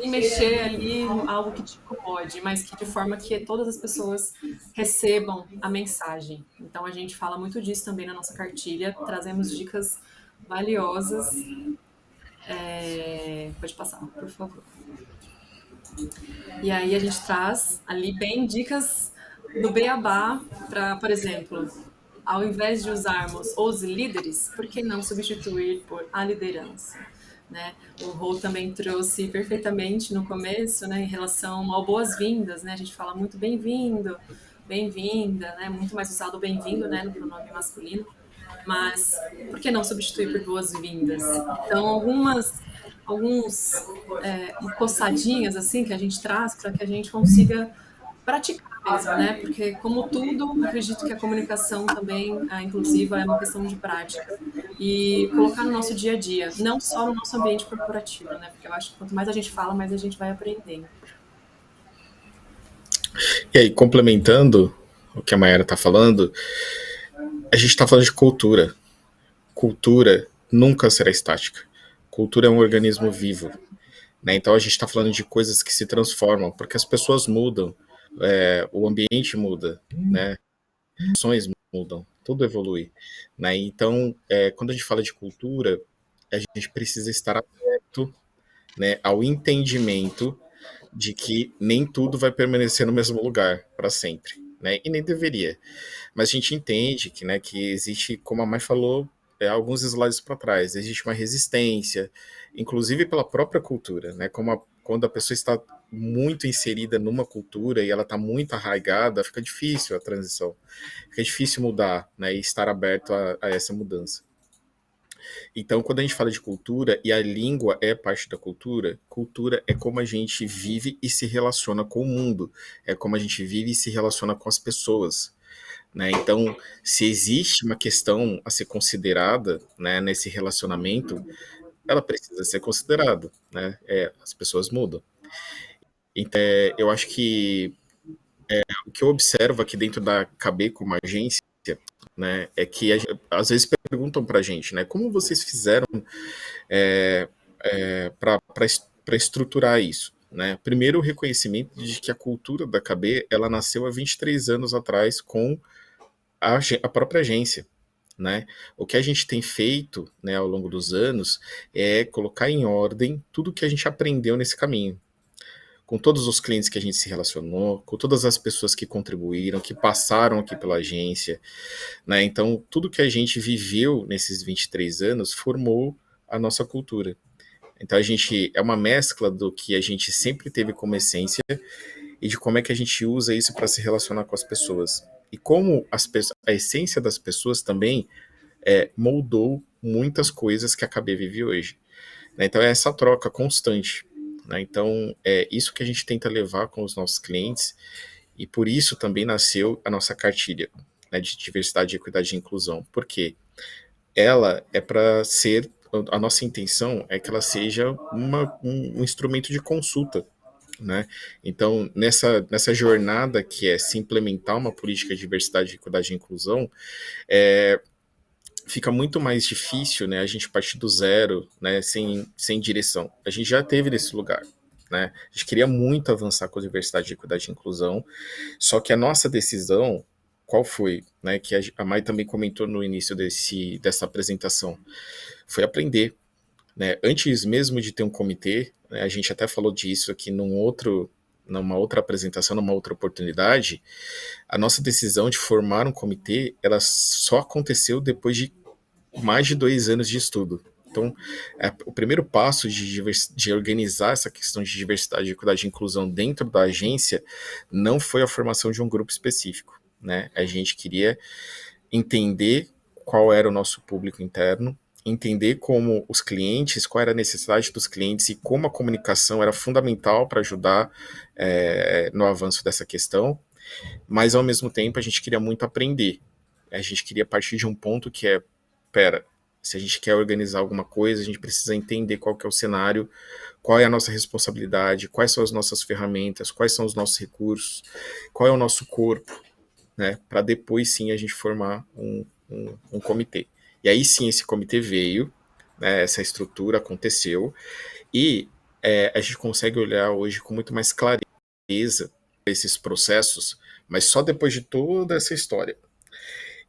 mexer ali em algo que te incomode, mas que de forma que todas as pessoas recebam a mensagem. Então a gente fala muito disso também na nossa cartilha, trazemos dicas valiosas. Pode passar, por favor. E aí a gente traz ali bem dicas do beabá para, por exemplo, ao invés de usarmos os líderes, por que não substituir por a liderança? Né? O Rô também trouxe perfeitamente no começo, né, em relação ao boas-vindas, né? A gente fala muito bem-vindo, bem-vinda, né? Muito mais usado bem-vindo, né, no pronome masculino. Mas por que não substituir por boas-vindas? Então, alguns coçadinhas assim que a gente traz para que a gente consiga praticar mesmo, né? Porque, como tudo, acredito que a comunicação também, inclusiva, é uma questão de prática. E colocar no nosso dia a dia, não só no nosso ambiente corporativo, né? Porque eu acho que quanto mais a gente fala, mais a gente vai aprendendo. E aí, complementando, o que a Mayara está falando, a gente está falando de cultura. Cultura nunca será estática. Cultura é um organismo vivo, né? Então a gente está falando de coisas que se transformam, porque as pessoas mudam, o ambiente muda, né? As ações mudam, tudo evolui, né? Então, quando a gente fala de cultura, a gente precisa estar aberto, né, ao entendimento de que nem tudo vai permanecer no mesmo lugar para sempre, né? E nem deveria. Mas a gente entende que, né, que existe, como a Mai falou, alguns slides para trás, existe uma resistência, inclusive pela própria cultura, né? Quando a pessoa está muito inserida numa cultura e ela está muito arraigada, fica difícil a transição, fica difícil mudar, né? E estar aberto a essa mudança. Então, quando a gente fala de cultura, e a língua é parte da cultura, cultura é como a gente vive e se relaciona com o mundo, é como a gente vive e se relaciona com as pessoas, né? Então, se existe uma questão a ser considerada, né, nesse relacionamento, ela precisa ser considerada, né? As pessoas mudam. Então, eu acho que o que eu observo aqui dentro da KB como agência, né, é que às vezes perguntam para a gente, né, como vocês fizeram para estruturar isso, né? Primeiro, o reconhecimento de que a cultura da KB ela nasceu há 23 anos atrás com a própria agência, né? O que a gente tem feito, né, ao longo dos anos é colocar em ordem tudo que a gente aprendeu nesse caminho, com todos os clientes que a gente se relacionou, com todas as pessoas que contribuíram, que passaram aqui pela agência, né? Então, tudo que a gente viveu nesses 23 anos formou a nossa cultura. Então, a gente é uma mescla do que a gente sempre teve como essência e de como é que a gente usa isso para se relacionar com as pessoas. E como a essência das pessoas também moldou muitas coisas que a KB vive hoje, né? Então, é essa troca constante, né? Então, é isso que a gente tenta levar com os nossos clientes, e por isso também nasceu a nossa cartilha, né, de diversidade, equidade e inclusão, porque ela é para ser, a nossa intenção é que ela seja um instrumento de consulta, né? Então, nessa jornada que é se implementar uma política de diversidade, equidade e inclusão, fica muito mais difícil, né, a gente partir do zero, né, sem direção. A gente já teve nesse lugar, né? A gente queria muito avançar com a diversidade, equidade e inclusão, só que a nossa decisão, qual foi, né, que a Mai também comentou no início dessa apresentação, foi aprender, né? Antes mesmo de ter um comitê, né, a gente até falou disso aqui numa outra apresentação, numa outra oportunidade, a nossa decisão de formar um comitê, ela só aconteceu depois de mais de 2 anos de estudo. Então, o primeiro passo de organizar essa questão de diversidade, equidade e inclusão dentro da agência não foi a formação de um grupo específico, né? A gente queria entender qual era o nosso público interno, entender como os clientes, qual era a necessidade dos clientes e como a comunicação era fundamental para ajudar no avanço dessa questão, mas ao mesmo tempo a gente queria muito aprender. A gente queria partir de um ponto que pera, se a gente quer organizar alguma coisa, a gente precisa entender qual que é o cenário, qual é a nossa responsabilidade, quais são as nossas ferramentas, quais são os nossos recursos, qual é o nosso corpo, né, para depois sim a gente formar um comitê. E aí sim esse comitê veio, né, essa estrutura aconteceu, e a gente consegue olhar hoje com muito mais clareza esses processos, mas só depois de toda essa história.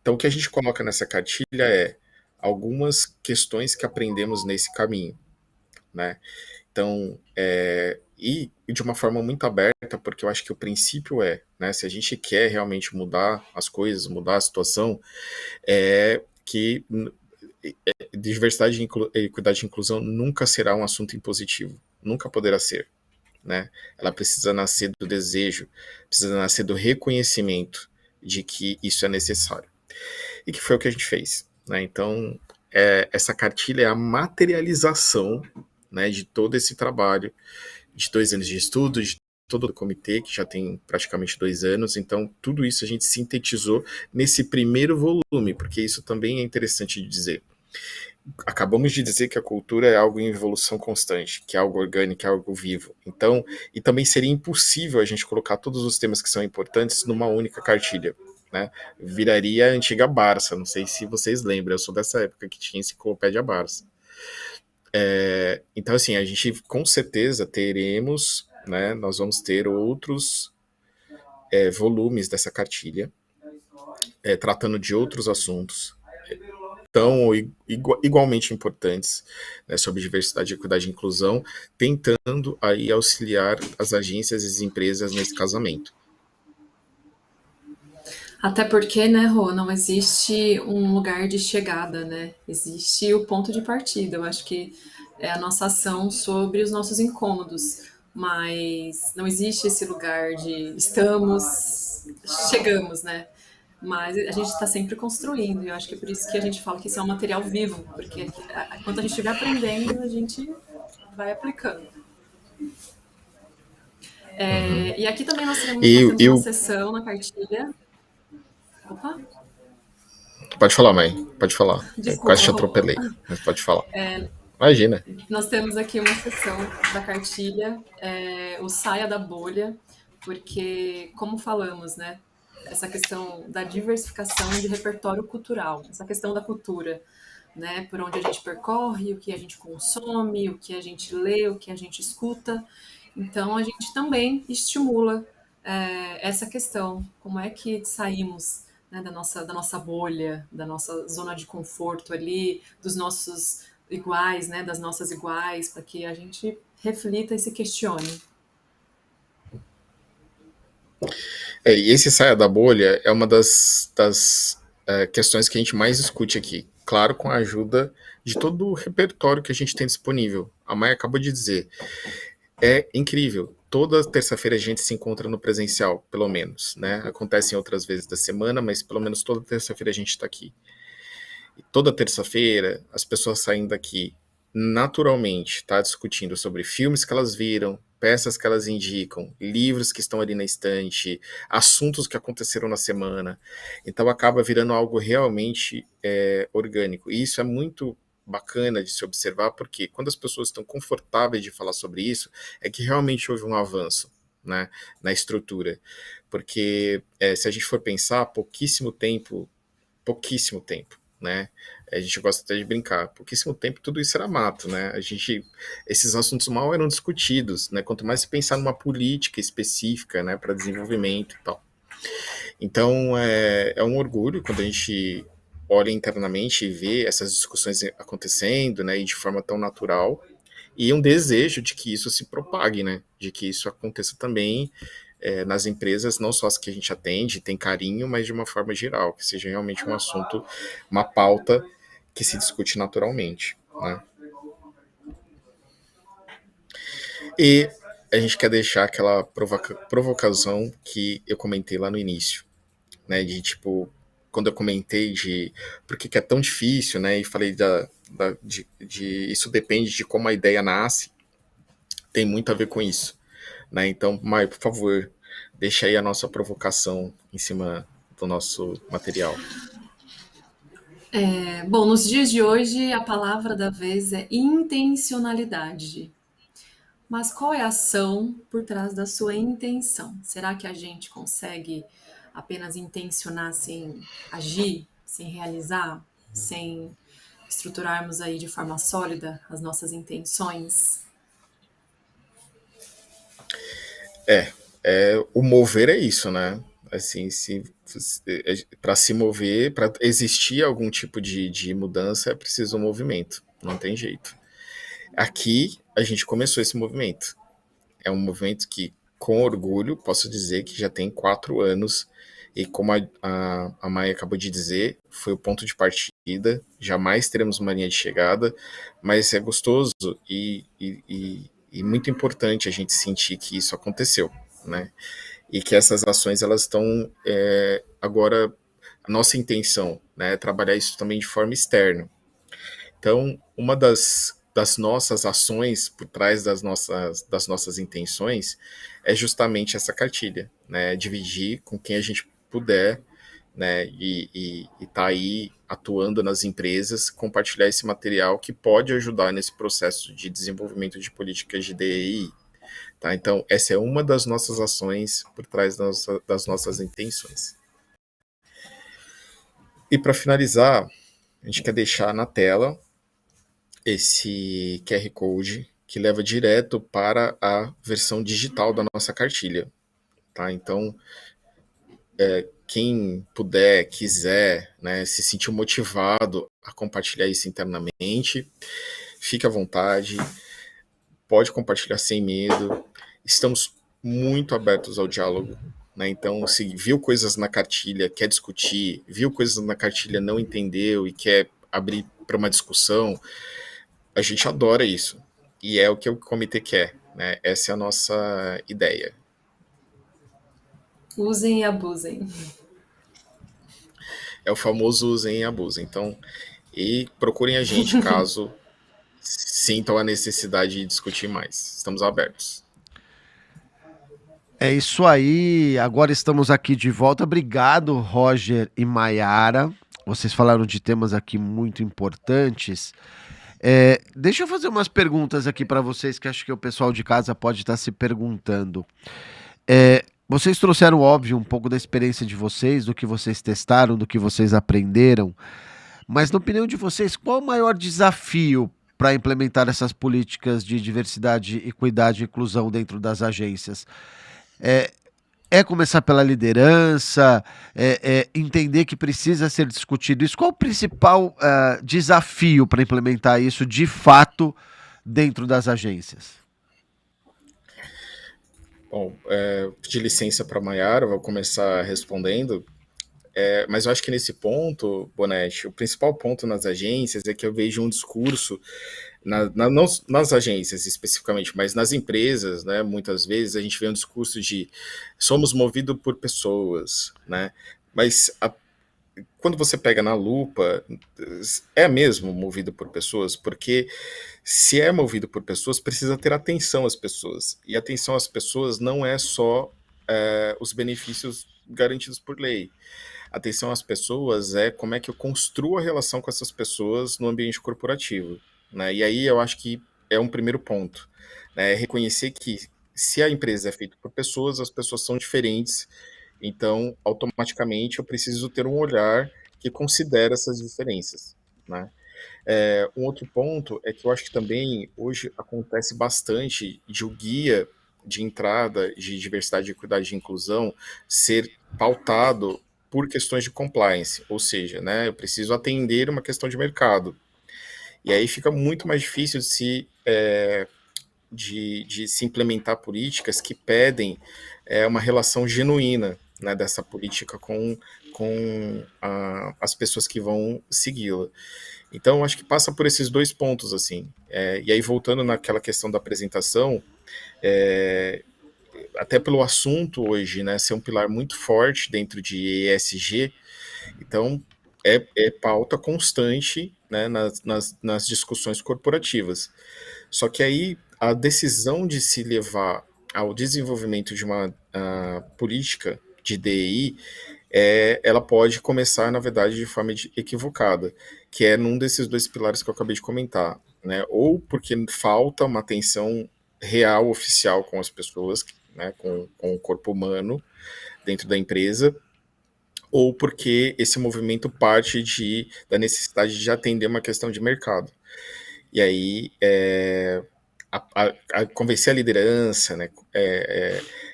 Então o que a gente coloca nessa cartilha é algumas questões que aprendemos nesse caminho, né? Então, e de uma forma muito aberta, porque eu acho que o princípio né, se a gente quer realmente mudar as coisas, mudar a situação, que diversidade, equidade e inclusão nunca será um assunto impositivo, nunca poderá ser, né? Ela precisa nascer do desejo, precisa nascer do reconhecimento de que isso é necessário. E que foi o que a gente fez, né? Então, essa cartilha é a materialização, né, de todo esse trabalho, de 2 anos de estudo, de todo o comitê, que já tem praticamente 2 anos. Então, tudo isso a gente sintetizou nesse primeiro volume, porque isso também é interessante de dizer. Acabamos de dizer que a cultura é algo em evolução constante, que é algo orgânico, é algo vivo. Então, e também seria impossível a gente colocar todos os temas que são importantes numa única cartilha, né? Viraria a antiga Barça. Não sei se vocês lembram, eu sou dessa época que tinha enciclopédia Barça. Então, assim, a gente com certeza teremos, né? Nós vamos ter outros volumes dessa cartilha, tratando de outros assuntos tão igualmente importantes, né, sobre diversidade, equidade e inclusão, tentando aí auxiliar as agências e as empresas nesse casamento. Até porque, né, Rô, não existe um lugar de chegada, né? Existe o ponto de partida. Eu acho que é a nossa ação sobre os nossos incômodos, mas não existe esse lugar de estamos, chegamos, né? Mas a gente está sempre construindo, e eu acho que é por isso que a gente fala que isso é um material vivo, porque quando a gente estiver aprendendo, a gente vai aplicando. E aqui também nós E temos uma eu. seção na cartilha. Opa, Pode falar, mãe. Pode falar. Eu quase desculpa, te Rô. atropelei, mas pode falar. Imagina. Nós temos aqui uma seção da cartilha, o Saia da Bolha, porque, como falamos, né, essa questão da diversificação de repertório cultural, essa questão da cultura, né, por onde a gente percorre, o que a gente consome, o que a gente lê, o que a gente escuta. Então, a gente também estimula essa questão, como é que saímos, né, da nossa bolha, da nossa zona de conforto ali, dos nossos iguais, né, das nossas iguais, para que a gente reflita e se questione. E esse saia da bolha é uma das questões que a gente mais discute aqui. Claro, com a ajuda de todo o repertório que a gente tem disponível. A Maia acabou de dizer. É incrível. Toda terça-feira a gente se encontra no presencial, pelo menos, né? Acontece em outras vezes da semana, mas pelo menos toda terça-feira a gente está aqui. E toda terça-feira as pessoas saem daqui naturalmente, tá, discutindo sobre filmes que elas viram, peças que elas indicam, livros que estão ali na estante, assuntos que aconteceram na semana. Então acaba virando algo realmente orgânico. E isso é muito bacana de se observar, porque quando as pessoas estão confortáveis de falar sobre isso, é que realmente houve um avanço, né, na estrutura. Porque se a gente for pensar, pouquíssimo tempo, né? A gente gosta até de brincar. Pouquíssimo tempo tudo isso era mato, né? Esses assuntos mal eram discutidos, né? Quanto mais se pensar numa política específica, né, para desenvolvimento e tal. Então é um orgulho quando a gente olha internamente e vê essas discussões acontecendo, né, e de forma tão natural, e um desejo de que isso se propague, né? De que isso aconteça também nas empresas, não só as que a gente atende, tem carinho, mas de uma forma geral, que seja realmente um assunto, uma pauta que se discute naturalmente, né? E a gente quer deixar aquela provocação que eu comentei lá no início, né? De tipo, quando eu comentei de por que é tão difícil, né? E falei de isso depende de como a ideia nasce, tem muito a ver com isso, né? Então, Mai, por favor, deixa aí a nossa provocação em cima do nosso material. Bom, nos dias de hoje, a palavra da vez é intencionalidade. Mas qual é a ação por trás da sua intenção? Será que a gente consegue apenas intencionar sem agir, sem realizar, sem estruturarmos aí de forma sólida as nossas intenções? O mover é isso, né? Assim, se para se mover, para existir algum tipo de mudança, é preciso um movimento, não tem jeito. Aqui a gente começou esse movimento. É um movimento que, com orgulho, posso dizer que já tem 4 anos. E como a Maia acabou de dizer, foi o ponto de partida. Jamais teremos uma linha de chegada, mas é gostoso e muito importante a gente sentir que isso aconteceu, né? E que essas ações elas estão agora. A nossa intenção, né, é trabalhar isso também de forma externa. Então, uma das nossas ações por trás das nossas intenções é justamente essa cartilha, né? Dividir com quem a gente puder, né? E tá aí atuando nas empresas, compartilhar esse material que pode ajudar nesse processo de desenvolvimento de políticas de DEI. Tá? Então, essa é uma das nossas ações por trás das nossas intenções. E para finalizar, a gente quer deixar na tela esse QR Code que leva direto para a versão digital da nossa cartilha, tá? Então, quem puder, quiser, né, se sentir motivado a compartilhar isso internamente, fique à vontade, pode compartilhar sem medo. Estamos muito abertos ao diálogo, né? Então, se viu coisas na cartilha, quer discutir, viu coisas na cartilha, não entendeu e quer abrir para uma discussão, a gente adora isso. E é o que o comitê quer, né? Essa é a nossa ideia. Usem e abusem. É o famoso usem e abusem. Então, e procurem a gente caso sintam a necessidade de discutir mais. Estamos abertos. É isso aí. Agora estamos aqui de volta. Obrigado, Roger e Maiara. Vocês falaram de temas aqui muito importantes. Deixa eu fazer umas perguntas aqui para vocês que acho que o pessoal de casa pode estar se perguntando. Vocês trouxeram, óbvio, um pouco da experiência de vocês, do que vocês testaram, do que vocês aprenderam. Mas, na opinião de vocês, qual o maior desafio para implementar essas políticas de diversidade, equidade e inclusão dentro das agências? É começar pela liderança, entender que precisa ser discutido isso. Qual o principal desafio para implementar isso de fato dentro das agências? Bom, pedir licença para a Maiara, vou começar respondendo. Mas eu acho que nesse ponto, Bonetti, o principal ponto nas agências é que eu vejo um discurso, não nas agências especificamente, mas nas empresas, né? Muitas vezes a gente vê um discurso de somos movidos por pessoas, né? Mas quando você pega na lupa, é mesmo movido por pessoas, porque se é movido por pessoas, precisa ter atenção às pessoas. E atenção às pessoas não é só os benefícios garantidos por lei. Atenção às pessoas é como é que eu construo a relação com essas pessoas no ambiente corporativo, né? E aí eu acho que é um primeiro ponto, né? Reconhecer que se a empresa é feita por pessoas, as pessoas são diferentes, então automaticamente eu preciso ter um olhar que considera essas diferenças, né? Um outro ponto é que eu acho que também hoje acontece bastante de o guia de entrada de diversidade, equidade e inclusão ser pautado por questões de compliance, ou seja, né, eu preciso atender uma questão de mercado. E aí fica muito mais difícil de se implementar políticas que pedem uma relação genuína, né, dessa política com as pessoas que vão segui-la. Então, acho que passa por esses dois pontos, assim. E aí, voltando naquela questão da apresentação, até pelo assunto hoje, né, ser um pilar muito forte dentro de ESG, então é pauta constante, né, nas discussões corporativas. Só que aí a decisão de se levar ao desenvolvimento de uma política de DEI, ela pode começar, na verdade, de forma equivocada, que é num desses dois pilares que eu acabei de comentar, né? Ou porque falta uma atenção real, oficial com as pessoas, né? Com o corpo humano dentro da empresa, ou porque esse movimento parte da necessidade de atender uma questão de mercado. E aí, a convencer a liderança, né,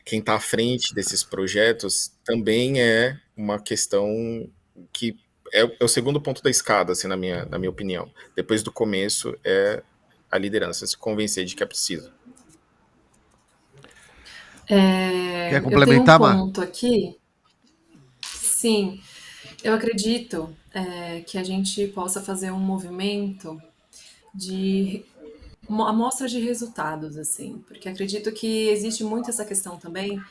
quem está à frente desses projetos, também é uma questão que é o segundo ponto da escada, assim, na minha opinião. Depois do começo, é a liderança se convencer de que é preciso. Quer Eu tenho um complementar, Mar? ponto aqui. Sim, eu acredito que a gente possa fazer um movimento de amostra de resultados, assim, porque acredito que existe muito essa questão também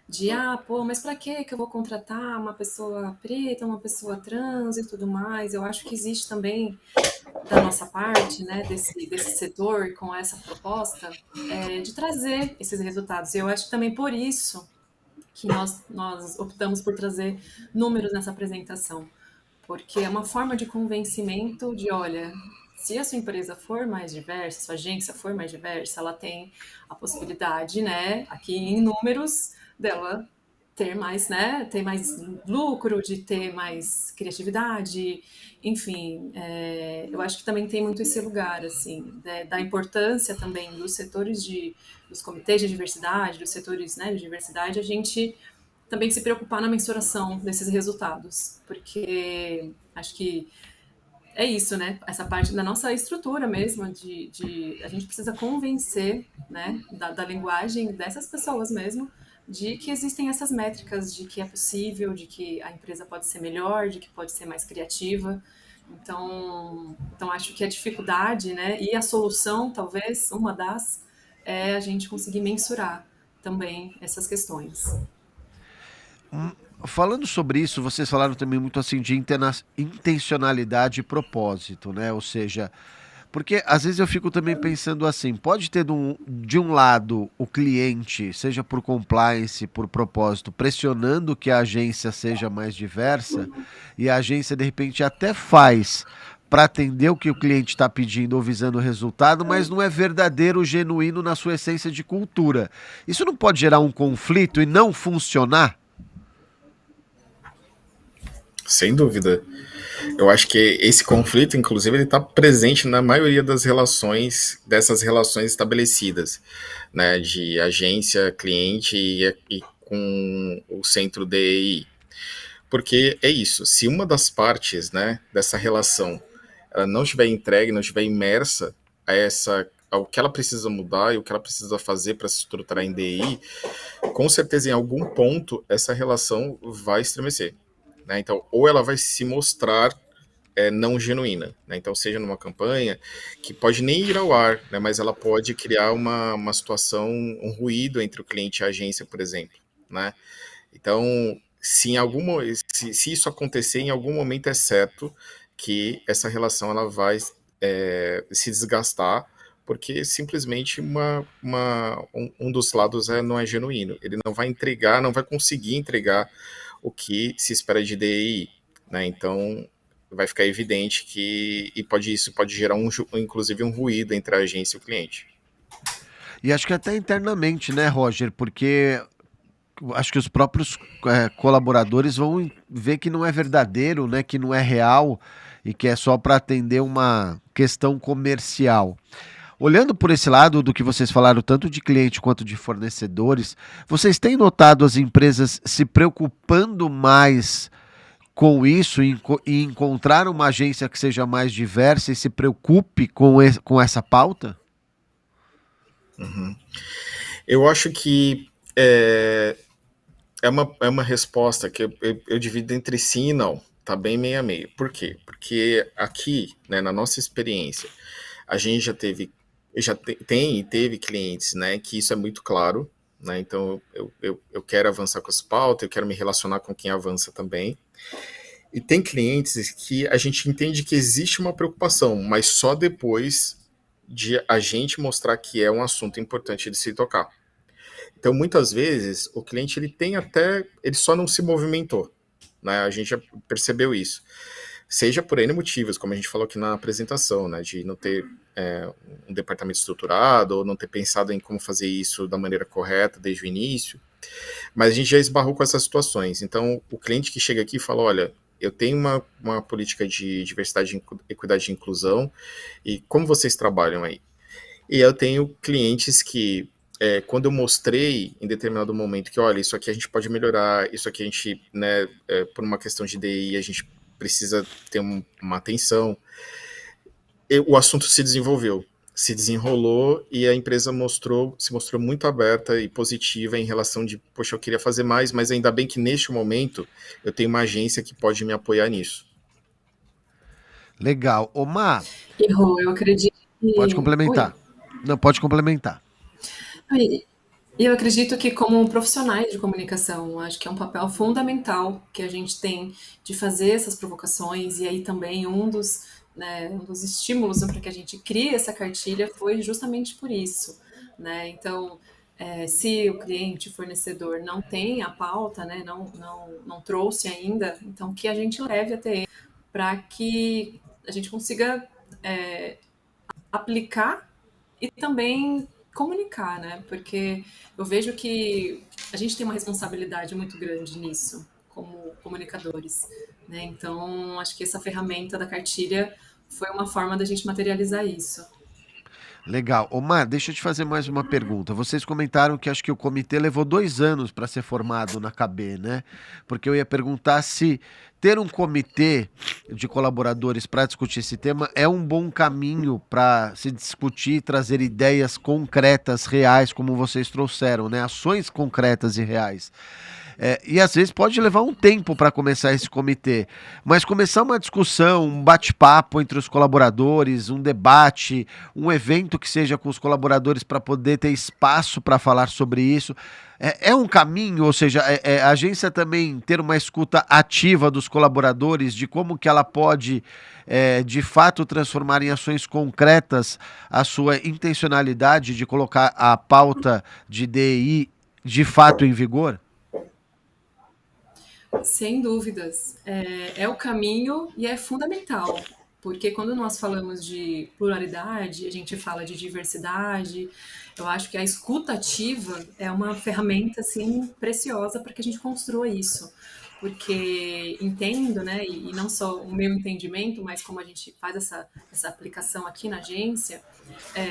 de, pô, mas para que eu vou contratar uma pessoa preta, uma pessoa trans e tudo mais? Eu acho que existe também da nossa parte, né, desse setor com essa proposta, de trazer esses resultados. E eu acho que também por isso que nós optamos por trazer números nessa apresentação, porque é uma forma de convencimento de, olha, se a sua empresa for mais diversa, sua agência for mais diversa, ela tem a possibilidade, né, aqui em números, dela ter mais, né, ter mais lucro, de ter mais criatividade, enfim, eu acho que também tem muito esse lugar, assim, né, da importância também dos setores dos comitês de diversidade, dos setores, né, de diversidade, a gente também se preocupar na mensuração desses resultados, porque acho que é isso, né? Essa parte da nossa estrutura mesmo, a gente precisa convencer, né, da linguagem dessas pessoas mesmo, de que existem essas métricas, de que é possível, de que a empresa pode ser melhor, de que pode ser mais criativa. Então acho que a dificuldade, né, e a solução, talvez, uma das, é a gente conseguir mensurar também essas questões. Hum, Falando sobre isso, vocês falaram também muito assim de intencionalidade e propósito, né? Ou seja, porque às vezes eu fico também pensando assim, pode ter de um lado o cliente, seja por compliance, por propósito, pressionando que a agência seja mais diversa, e a agência de repente até faz para atender o que o cliente está pedindo ou visando o resultado, mas não é verdadeiro, genuíno na sua essência de cultura. Isso não pode gerar um conflito e não funcionar? Sem dúvida. Eu acho que esse conflito, inclusive, ele está presente na maioria das relações, dessas relações estabelecidas, né, de agência, cliente e com o centro DI. Porque é isso, se uma das partes, né, dessa relação ela não estiver entregue, não estiver imersa ao que ela precisa mudar e o que ela precisa fazer para se estruturar em DI, com certeza em algum ponto essa relação vai estremecer. Né? Então, ou ela vai se mostrar não genuína. Né? Então, seja numa campanha que pode nem ir ao ar, né? Mas ela pode criar uma situação, um ruído entre o cliente e a agência, por exemplo. Né? Então, se isso acontecer, em algum momento é certo que essa relação ela vai se desgastar, porque simplesmente um dos lados não é genuíno. Ele não vai entregar, não vai conseguir entregar o que se espera de DI. Né? Então, vai ficar evidente que isso pode gerar inclusive um ruído entre a agência e o cliente. E acho que até internamente, né, Roger? Porque acho que os próprios colaboradores vão ver que não é verdadeiro, né? Que não é real e que é só para atender uma questão comercial. Olhando por esse lado do que vocês falaram, tanto de cliente quanto de fornecedores, vocês têm notado as empresas se preocupando mais com isso e encontrar uma agência que seja mais diversa e se preocupe com essa pauta? Uhum. Eu acho que é uma resposta que eu divido entre sim e não. Tá bem meio a meio. Por quê? Porque aqui, né, na nossa experiência, a gente tem e teve clientes, né, que isso é muito claro, né, então eu quero avançar com as pautas, eu quero me relacionar com quem avança também. E tem clientes que a gente entende que existe uma preocupação, mas só depois de a gente mostrar que é um assunto importante de se tocar. Então, muitas vezes, o cliente ele só não se movimentou, né? A gente já percebeu isso. Seja por N motivos, como a gente falou aqui na apresentação, né? De não ter um departamento estruturado, ou não ter pensado em como fazer isso da maneira correta desde o início. Mas a gente já esbarrou com essas situações. Então, o cliente que chega aqui e fala, olha, eu tenho uma política de diversidade, equidade e inclusão, e como vocês trabalham aí? E eu tenho clientes que, quando eu mostrei em determinado momento que, olha, isso aqui a gente pode melhorar, isso aqui a gente, né, por uma questão de DI, a gente precisa ter uma atenção, o assunto se desenvolveu, se desenrolou e a empresa se mostrou muito aberta e positiva em relação de, poxa, eu queria fazer mais, mas ainda bem que neste momento eu tenho uma agência que pode me apoiar nisso. Legal. Omar, Errou, eu acredito pode que. Oi. complementar. Não, pode complementar. E eu acredito que, como profissionais de comunicação, acho que é um papel fundamental que a gente tem de fazer essas provocações, e aí também um dos estímulos para que a gente crie essa cartilha foi justamente por isso. Né? Então, se o cliente, o fornecedor não tem a pauta, né, não trouxe ainda, então que a gente leve até ele para que a gente consiga aplicar e também comunicar, né? Porque eu vejo que a gente tem uma responsabilidade muito grande nisso, como comunicadores, né? Então, acho que essa ferramenta da cartilha foi uma forma da gente materializar isso. Legal. Omar, deixa eu te fazer mais uma pergunta. Vocês comentaram que acho que o comitê levou 2 anos para ser formado na KB, né? Porque eu ia perguntar se ter um comitê de colaboradores para discutir esse tema é um bom caminho para se discutir e trazer ideias concretas, reais, como vocês trouxeram, né? Ações concretas e reais. E às vezes pode levar um tempo para começar esse comitê, mas começar uma discussão, um bate-papo entre os colaboradores, um debate, um evento que seja com os colaboradores para poder ter espaço para falar sobre isso, é um caminho, ou seja, a agência também ter uma escuta ativa dos colaboradores de como que ela pode de fato transformar em ações concretas a sua intencionalidade de colocar a pauta de DI de fato em vigor? Sem dúvidas. É o caminho e é fundamental, porque quando nós falamos de pluralidade, a gente fala de diversidade, eu acho que a escuta ativa é uma ferramenta assim preciosa para que a gente construa isso. Porque entendo, né, e não só o meu entendimento, mas como a gente faz essa aplicação aqui na agência,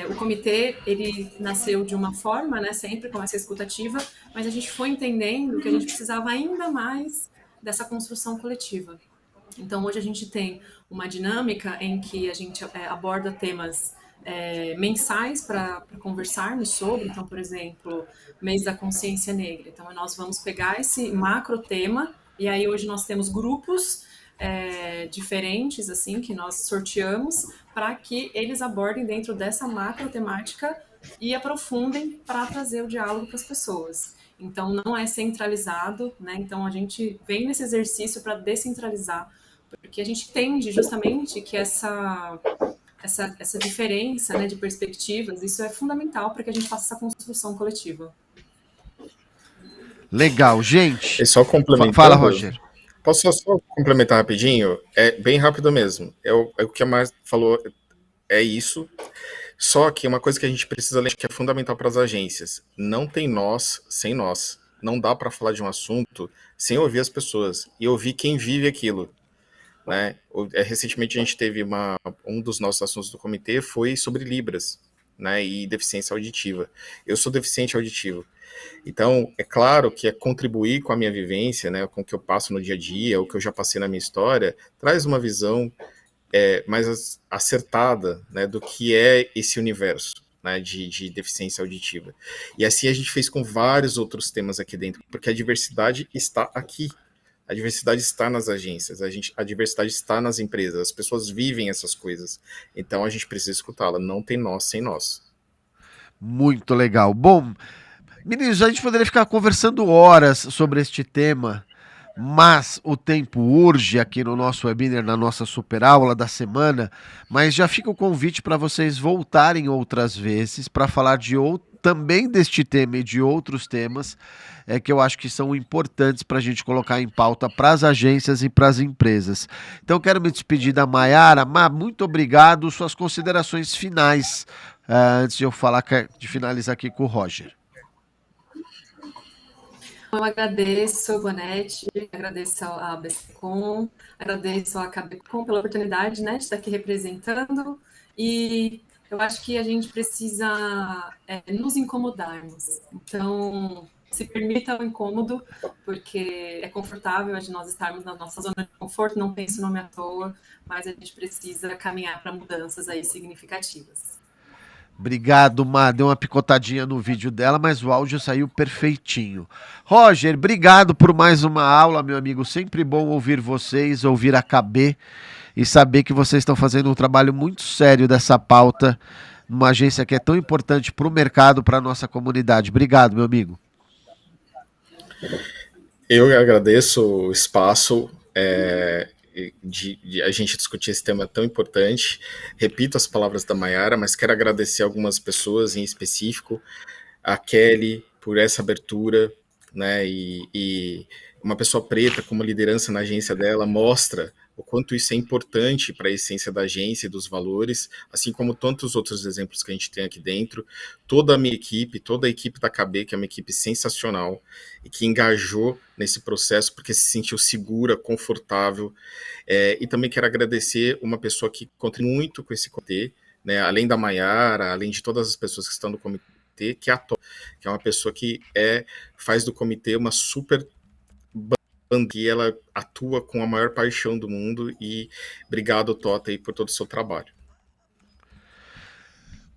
o comitê ele nasceu de uma forma, né, sempre com essa escutativa, mas a gente foi entendendo que a gente precisava ainda mais dessa construção coletiva. Então, hoje a gente tem uma dinâmica em que a gente aborda temas mensais para conversarmos sobre. Então, por exemplo, mês da consciência negra. Então, nós vamos pegar esse macro tema e aí hoje nós temos grupos diferentes assim que nós sorteamos para que eles abordem dentro dessa macro temática e aprofundem para trazer o diálogo para as pessoas. Então não é centralizado, né? Então a gente vem nesse exercício para descentralizar, porque a gente entende justamente que essa diferença, né, de perspectivas, isso é fundamental para que a gente faça essa construção coletiva. Legal, gente. E só Fala, complementando, Roger. posso só complementar rapidinho? É bem rápido mesmo. É o que a Mar falou, é isso. Só que uma coisa que a gente precisa lembrar que é fundamental para as agências: não tem nós sem nós. Não dá para falar de um assunto sem ouvir as pessoas e ouvir quem vive aquilo, né? Recentemente a gente teve um dos nossos assuntos do comitê foi sobre Libras, né, e deficiência auditiva. Eu sou deficiente auditivo. Então, é claro que é contribuir com a minha vivência, né, com o que eu passo no dia a dia, o que eu já passei na minha história, traz uma visão mais acertada, né, do que é esse universo, né, de deficiência auditiva. E assim a gente fez com vários outros temas aqui dentro, porque a diversidade está aqui. A diversidade está nas agências, a diversidade está nas empresas, as pessoas vivem essas coisas. Então a gente precisa escutá-la. Não tem nós sem nós. Muito legal. Bom, meninos, a gente poderia ficar conversando horas sobre este tema, mas o tempo urge aqui no nosso webinar, na nossa super aula da semana. Mas já fica o convite para vocês voltarem outras vezes para falar também deste tema e de outros temas que eu acho que são importantes para a gente colocar em pauta para as agências e para as empresas. Então, quero me despedir da Maiara. Má, muito obrigado. Suas considerações finais, antes de eu falar, de finalizar aqui com o Roger. Eu agradeço, Bonetti, agradeço a ABSecom, agradeço a KBCom pela oportunidade, né, de estar aqui representando, e eu acho que a gente precisa nos incomodarmos. Então, se permita o incômodo, porque é confortável de nós estarmos na nossa zona de conforto, não penso nome à toa, mas a gente precisa caminhar para mudanças aí significativas. Obrigado, Má. Deu uma picotadinha no vídeo dela, mas o áudio saiu perfeitinho. Roger, obrigado por mais uma aula, meu amigo. Sempre bom ouvir vocês, ouvir a KB e saber que vocês estão fazendo um trabalho muito sério dessa pauta numa agência que é tão importante para o mercado, para a nossa comunidade. Obrigado, meu amigo. Eu agradeço o espaço de a gente discutir esse tema tão importante. Repito as palavras da Maiara, mas quero agradecer algumas pessoas em específico, a Kelly por essa abertura, né, e uma pessoa preta como liderança na agência dela mostra o quanto isso é importante para a essência da agência e dos valores, assim como tantos outros exemplos que a gente tem aqui dentro. Toda a minha equipe, toda a equipe da KB, que é uma equipe sensacional e que engajou nesse processo porque se sentiu segura, confortável. E também quero agradecer uma pessoa que contribui muito com esse comitê, né, além da Mayara, além de todas as pessoas que estão no comitê, que é a Tota, que é uma pessoa que faz do comitê uma super banda, que ela atua com a maior paixão do mundo. E obrigado, Tota, aí, por todo o seu trabalho.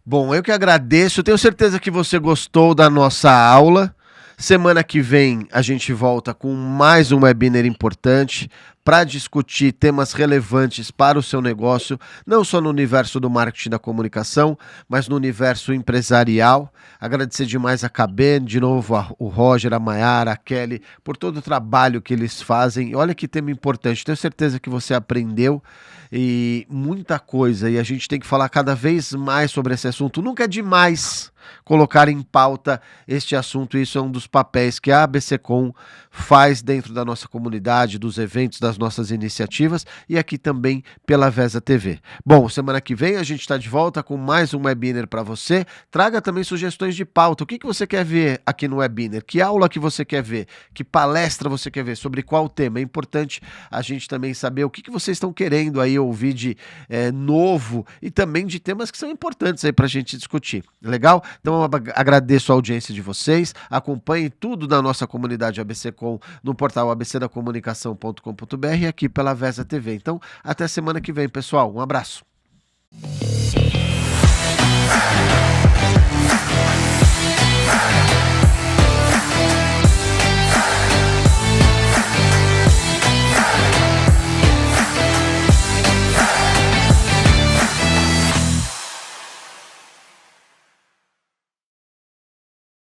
Bom, eu que agradeço, tenho certeza que você gostou da nossa aula. Semana que vem a gente volta com mais um webinar importante para discutir temas relevantes para o seu negócio, não só no universo do marketing da comunicação, mas no universo empresarial. Agradecer demais a KB, de novo o Roger, a Mayara, a Kelly, por todo o trabalho que eles fazem. Olha que tema importante, tenho certeza que você aprendeu e muita coisa, e a gente tem que falar cada vez mais sobre esse assunto. Nunca é demais colocar em pauta este assunto, e isso é um dos papéis que a ABSecom faz dentro da nossa comunidade, dos eventos, das nossas iniciativas, e aqui também pela Vesa TV. Bom, semana que vem a gente está de volta com mais um webinar para você. Traga também sugestões de pauta. O que você quer ver aqui no webinar? Que aula que você quer ver? Que palestra você quer ver? Sobre qual tema? É importante a gente também saber o que vocês estão querendo aí ouvir de novo, e também de temas que são importantes aí para a gente discutir. Legal? Então eu agradeço a audiência de vocês. Acompanhe tudo da nossa comunidade ABSecom no portal abcdacomunicação.com.br e aqui pela Vesa TV. Então, até semana que vem, pessoal. Um abraço.